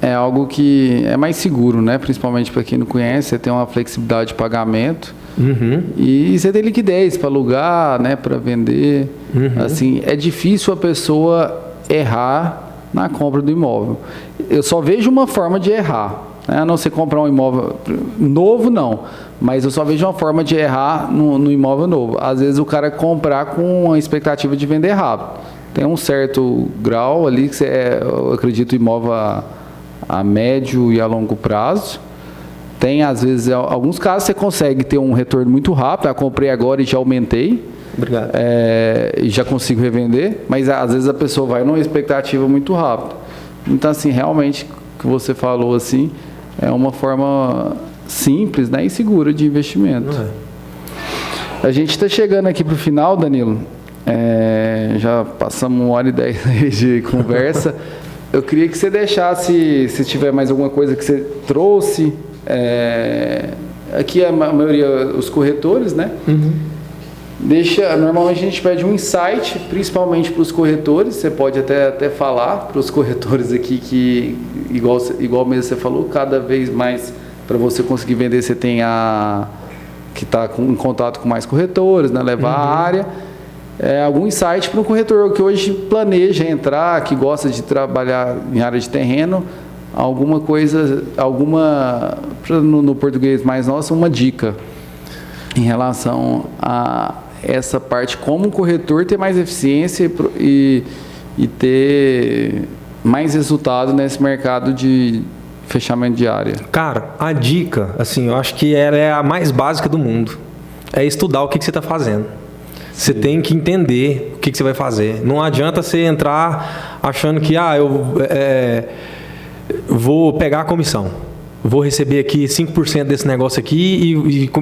é algo que é mais seguro, né? Principalmente para quem não conhece, você tem uma flexibilidade de pagamento e você tem liquidez para alugar, né? Para vender. Assim, é difícil a pessoa errar na compra do imóvel. Eu só vejo uma forma de errar, né? A não ser comprar um imóvel novo, não. Mas eu só vejo uma forma de errar no imóvel novo. Às vezes o cara comprar com a expectativa de vender rápido. Tem um certo grau ali que eu acredito imóvel a médio e a longo prazo. Tem, às vezes, alguns casos você consegue ter um retorno muito rápido. Eu comprei agora e já aumentei. Obrigado. E já consigo revender. Mas, às vezes, a pessoa vai numa expectativa muito rápida. Então, assim, realmente, o que você falou, assim, é uma forma simples, né, e segura de investimento. A gente está chegando aqui para o final, Danilo. Já passamos 1h10 de conversa. Eu queria que você deixasse, se tiver mais alguma coisa que você trouxe. Aqui a maioria, os corretores, né? Normalmente a gente pede um insight, principalmente para os corretores. Você pode até falar para os corretores aqui que, igual mesmo você falou, cada vez mais para você conseguir vender, você tem que está em contato com mais corretores, né? Levar a área. Algum insight para um corretor que hoje planeja entrar, que gosta de trabalhar em área de terreno, alguma coisa, no português mais nosso, uma dica em relação a essa parte, como o corretor ter mais eficiência e ter mais resultado nesse mercado de fechamento de área. Cara, a dica, assim, eu acho que ela é a mais básica do mundo. É estudar o que você está fazendo. Você tem que entender o que você vai fazer. Não adianta você entrar achando que eu vou pegar a comissão. Vou receber aqui 5% desse negócio aqui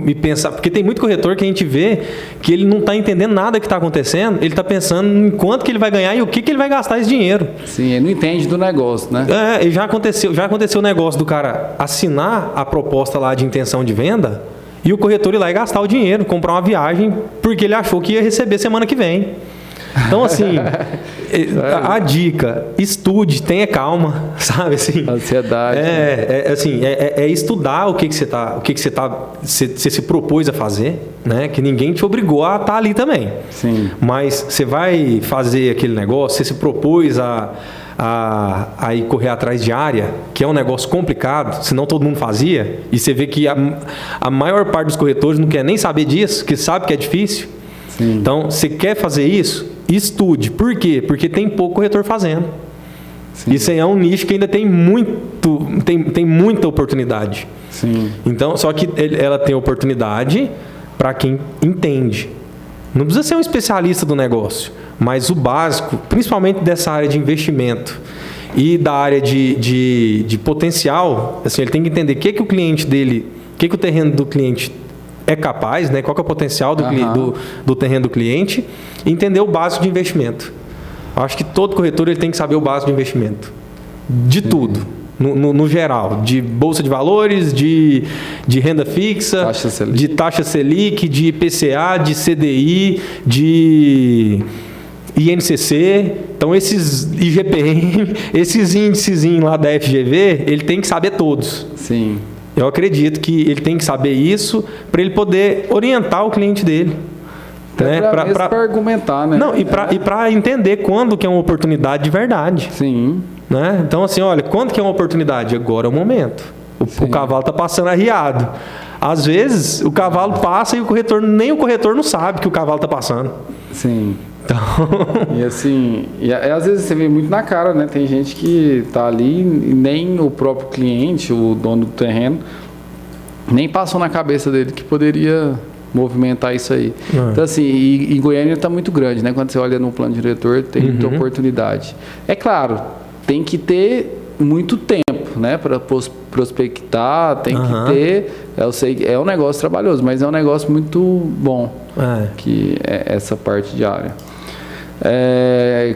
e pensar... Porque tem muito corretor que a gente vê que ele não está entendendo nada que está acontecendo. Ele está pensando em quanto que ele vai ganhar e o que ele vai gastar esse dinheiro. Sim, ele não entende do negócio, né? E já aconteceu o negócio do cara assinar a proposta lá de intenção de venda. e o corretor ir lá e gastar o dinheiro, comprar uma viagem, porque ele achou que ia receber semana que vem. Então, assim, a dica, estude, tenha calma, sabe? Assim, ansiedade. É estudar o que você se propôs a fazer, né? Que ninguém te obrigou a estar ali também. Sim. Mas você vai fazer aquele negócio, você se propôs a ir correr atrás de área, que é um negócio complicado, senão todo mundo fazia, e você vê que a maior parte dos corretores não quer nem saber disso, que sabe que é difícil. Sim. Então, você quer fazer isso? Estude. Por quê? Porque tem pouco corretor fazendo. Sim. Isso aí é um nicho que ainda tem muita oportunidade. Sim. Então, só que ela tem oportunidade para quem entende. Não precisa ser um especialista do negócio, mas o básico, principalmente dessa área de investimento e da área de potencial, assim, ele tem que entender o que o cliente dele, o que o terreno do cliente é capaz, né? Qual que é o potencial do terreno do cliente, e entender o básico de investimento. Eu acho que todo corretor ele tem que saber o básico de investimento. De tudo. No geral. De bolsa de valores, de renda fixa, de taxa Selic, de IPCA, de CDI, de INCC. Então, esses IGPM, esses índices lá da FGV, ele tem que saber todos. Sim. Eu acredito que ele tem que saber isso para ele poder orientar o cliente dele. Né? Para argumentar, né? Não, e para entender quando que é uma oportunidade de verdade. Sim. Né? Então, assim, olha, quando que é uma oportunidade? Agora é o momento. O cavalo está passando arriado. Às vezes, o cavalo passa e nem o corretor não sabe que o cavalo está passando. Sim. Então... E assim, às vezes você vê muito na cara, né? Tem gente que tá ali e nem o próprio cliente, o dono do terreno, nem passou na cabeça dele que poderia movimentar isso aí. Então, assim, e Goiânia está muito grande, né? Quando você olha no plano diretor, tem muita oportunidade. É claro, tem que ter muito tempo, né? Para prospectar, tem que ter... Eu sei que é um negócio trabalhoso, mas é um negócio muito bom, que é essa parte de área.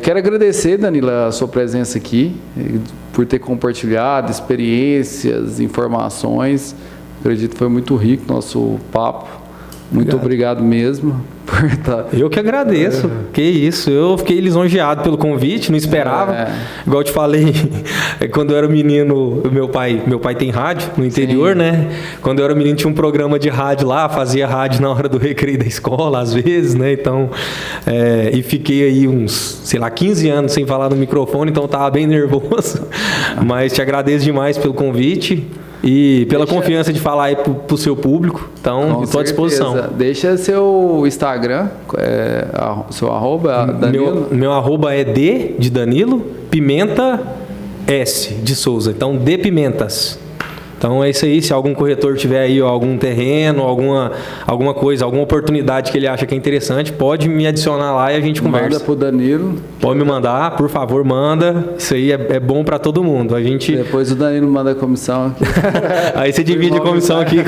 Quero agradecer, Danila, a sua presença aqui, por ter compartilhado experiências, informações. Acredito que foi muito rico o nosso papo. Muito obrigado mesmo por estar... Eu que agradeço. Que isso, eu fiquei lisonjeado pelo convite, não esperava. Igual eu te falei, quando eu era menino, meu pai tem rádio no interior, né? Quando eu era menino tinha um programa de rádio lá, fazia rádio na hora do recreio da escola, às vezes, né? Então, e fiquei aí uns, 15 anos sem falar no microfone, então eu tava bem nervoso. Mas te agradeço demais pelo convite. E pela confiança de falar aí pro seu público. Então, estou à disposição. Deixa seu Instagram, seu arroba, Danilo. Meu arroba é D de Danilo, Pimenta S de Souza. Então, D Pimentas. Então é isso aí, se algum corretor tiver aí algum terreno, alguma coisa, alguma oportunidade que ele acha que é interessante, pode me adicionar lá e a gente conversa. Manda pro Danilo. Pode me mandar, por favor, manda. Isso aí é bom para todo mundo. Depois o Danilo manda a comissão aqui. Aí você divide a comissão aqui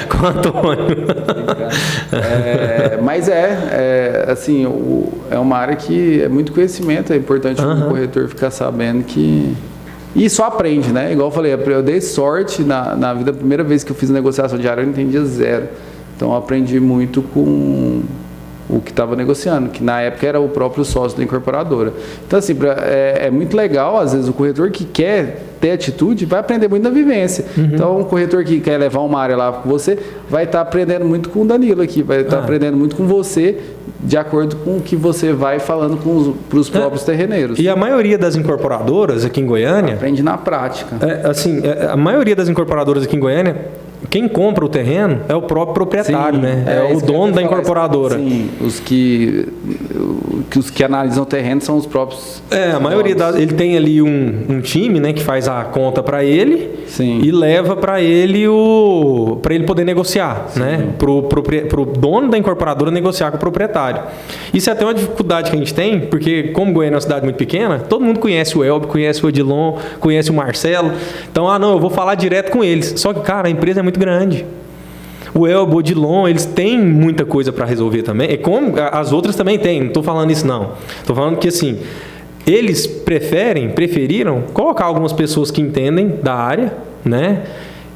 com o Antônio. Mas assim, é uma área que é muito conhecimento, é importante o corretor ficar sabendo que... E só aprende, né? Igual eu falei, eu dei sorte na vida, a primeira vez que eu fiz negociação de área, eu não entendia zero. Então, eu aprendi muito com o que estava negociando, que na época era o próprio sócio da incorporadora. Então, assim, é muito legal, às vezes, o corretor que quer ter atitude vai aprender muito na vivência. Então, o corretor que quer levar uma área lá com você vai estar aprendendo muito com o Danilo aqui, vai estar aprendendo muito com você, de acordo com o que você vai falando para os próprios terreneiros. E a maioria das incorporadoras aqui em Goiânia... Aprende na prática. A maioria das incorporadoras aqui em Goiânia, quem compra o terreno é o próprio proprietário, né? É o dono da incorporadora. Sim, os que analisam o terreno são os próprios... A maioria ele tem ali um time, né, que faz a conta para ele. Sim. E leva para ele para ele poder negociar, né? Pro dono da incorporadora negociar com o proprietário. Isso é até uma dificuldade que a gente tem, porque como Goiânia é uma cidade muito pequena, todo mundo conhece o Elber, conhece o Odilon, conhece o Marcelo. Então, eu vou falar direto com eles. Só que, cara, a empresa é muito grande. O Elber, o Odilon, eles têm muita coisa para resolver também. E como as outras também têm, não estou falando isso não. Estou falando que assim, eles preferiram colocar algumas pessoas que entendem da área, né?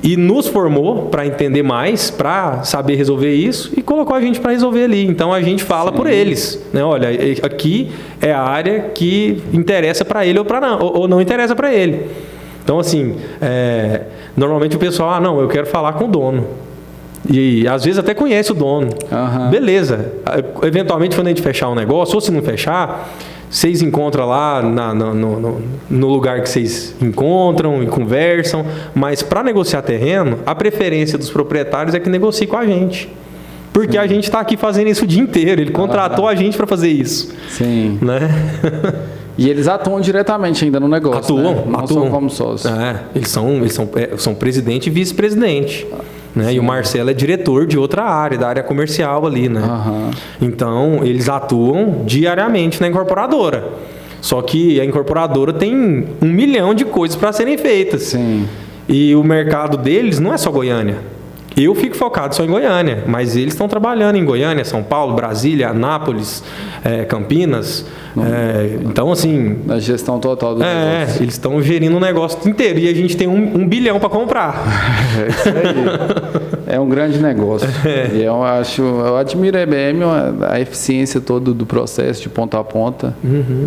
e nos formou para entender mais, para saber resolver isso e colocou a gente para resolver ali. Então a gente fala por eles, né? Olha, aqui é a área que interessa para ele ou não interessa para ele. Então assim, normalmente o pessoal, não, eu quero falar com o dono. E às vezes até conhece o dono. Beleza. Eventualmente quando a gente fechar um negócio, ou se não fechar, vocês encontram lá no lugar que vocês encontram e conversam, mas para negociar terreno, a preferência dos proprietários é que negocie com a gente. Porque a gente está aqui fazendo isso o dia inteiro, ele contratou a gente para fazer isso. Sim. Né? E eles atuam diretamente ainda no negócio, atuam, né? Não são como sócios. Eles são presidente e vice-presidente. Né? E o Marcelo é diretor de outra área, da área comercial ali, né? Então, eles atuam diariamente na incorporadora. Só que a incorporadora tem 1 milhão de coisas para serem feitas. Sim. E o mercado deles não é só Goiânia. Eu fico focado só em Goiânia, mas eles estão trabalhando em Goiânia, São Paulo, Brasília, Anápolis, Campinas. Então, assim... A gestão total do negócio. Eles estão gerindo o negócio inteiro e a gente tem 1 bilhão para comprar. Isso aí. É um grande negócio. E eu admiro a EBM, a eficiência toda do processo de ponta a ponta.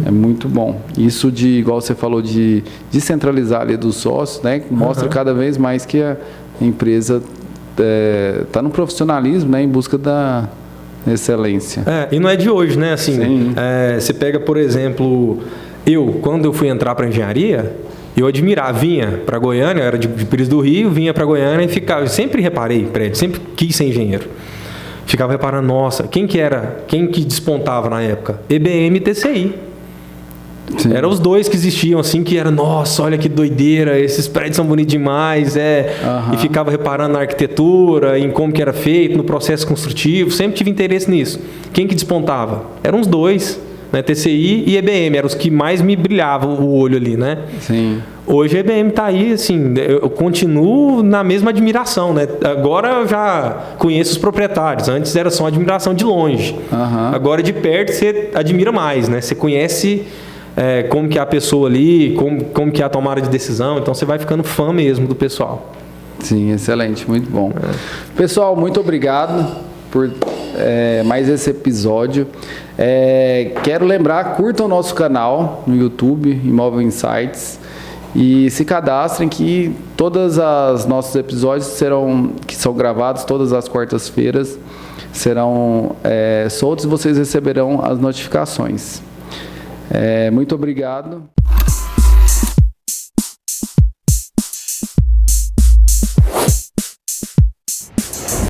É muito bom. Isso igual você falou, de descentralizar ali dos sócios, né? Mostra cada vez mais que a empresa está no profissionalismo, né? Em busca da excelência. E não é de hoje, né? Assim, você pega, por exemplo, quando eu fui entrar para engenharia, eu admirava, vinha para Goiânia, eu era de Pires do Rio, vinha para Goiânia e ficava, eu sempre reparei prédio, sempre quis ser engenheiro. Ficava reparando, nossa, quem que despontava na época? EBM e TCI. Eram os dois que existiam, assim, que era, nossa, olha que doideira, esses prédios são bonitos demais, e ficava reparando na arquitetura, em como que era feito, no processo construtivo, sempre tive interesse nisso. Quem que despontava? Eram os dois, né? TCI e EBM, eram os que mais me brilhavam o olho ali, né? Sim. Hoje a EBM está aí, assim, eu continuo na mesma admiração, né? Agora eu já conheço os proprietários, antes era só admiração de longe. Agora de perto você admira mais, né? Você conhece... como que é a pessoa ali, como que é a tomada de decisão, então você vai ficando fã mesmo do pessoal. Sim, excelente, muito bom. Pessoal, muito obrigado por mais esse episódio. Quero lembrar, curtam o nosso canal no YouTube, Imóvel Insights, e se cadastrem que todos os nossos episódios que são gravados todas as quartas-feiras, serão soltos e vocês receberão as notificações. Muito obrigado.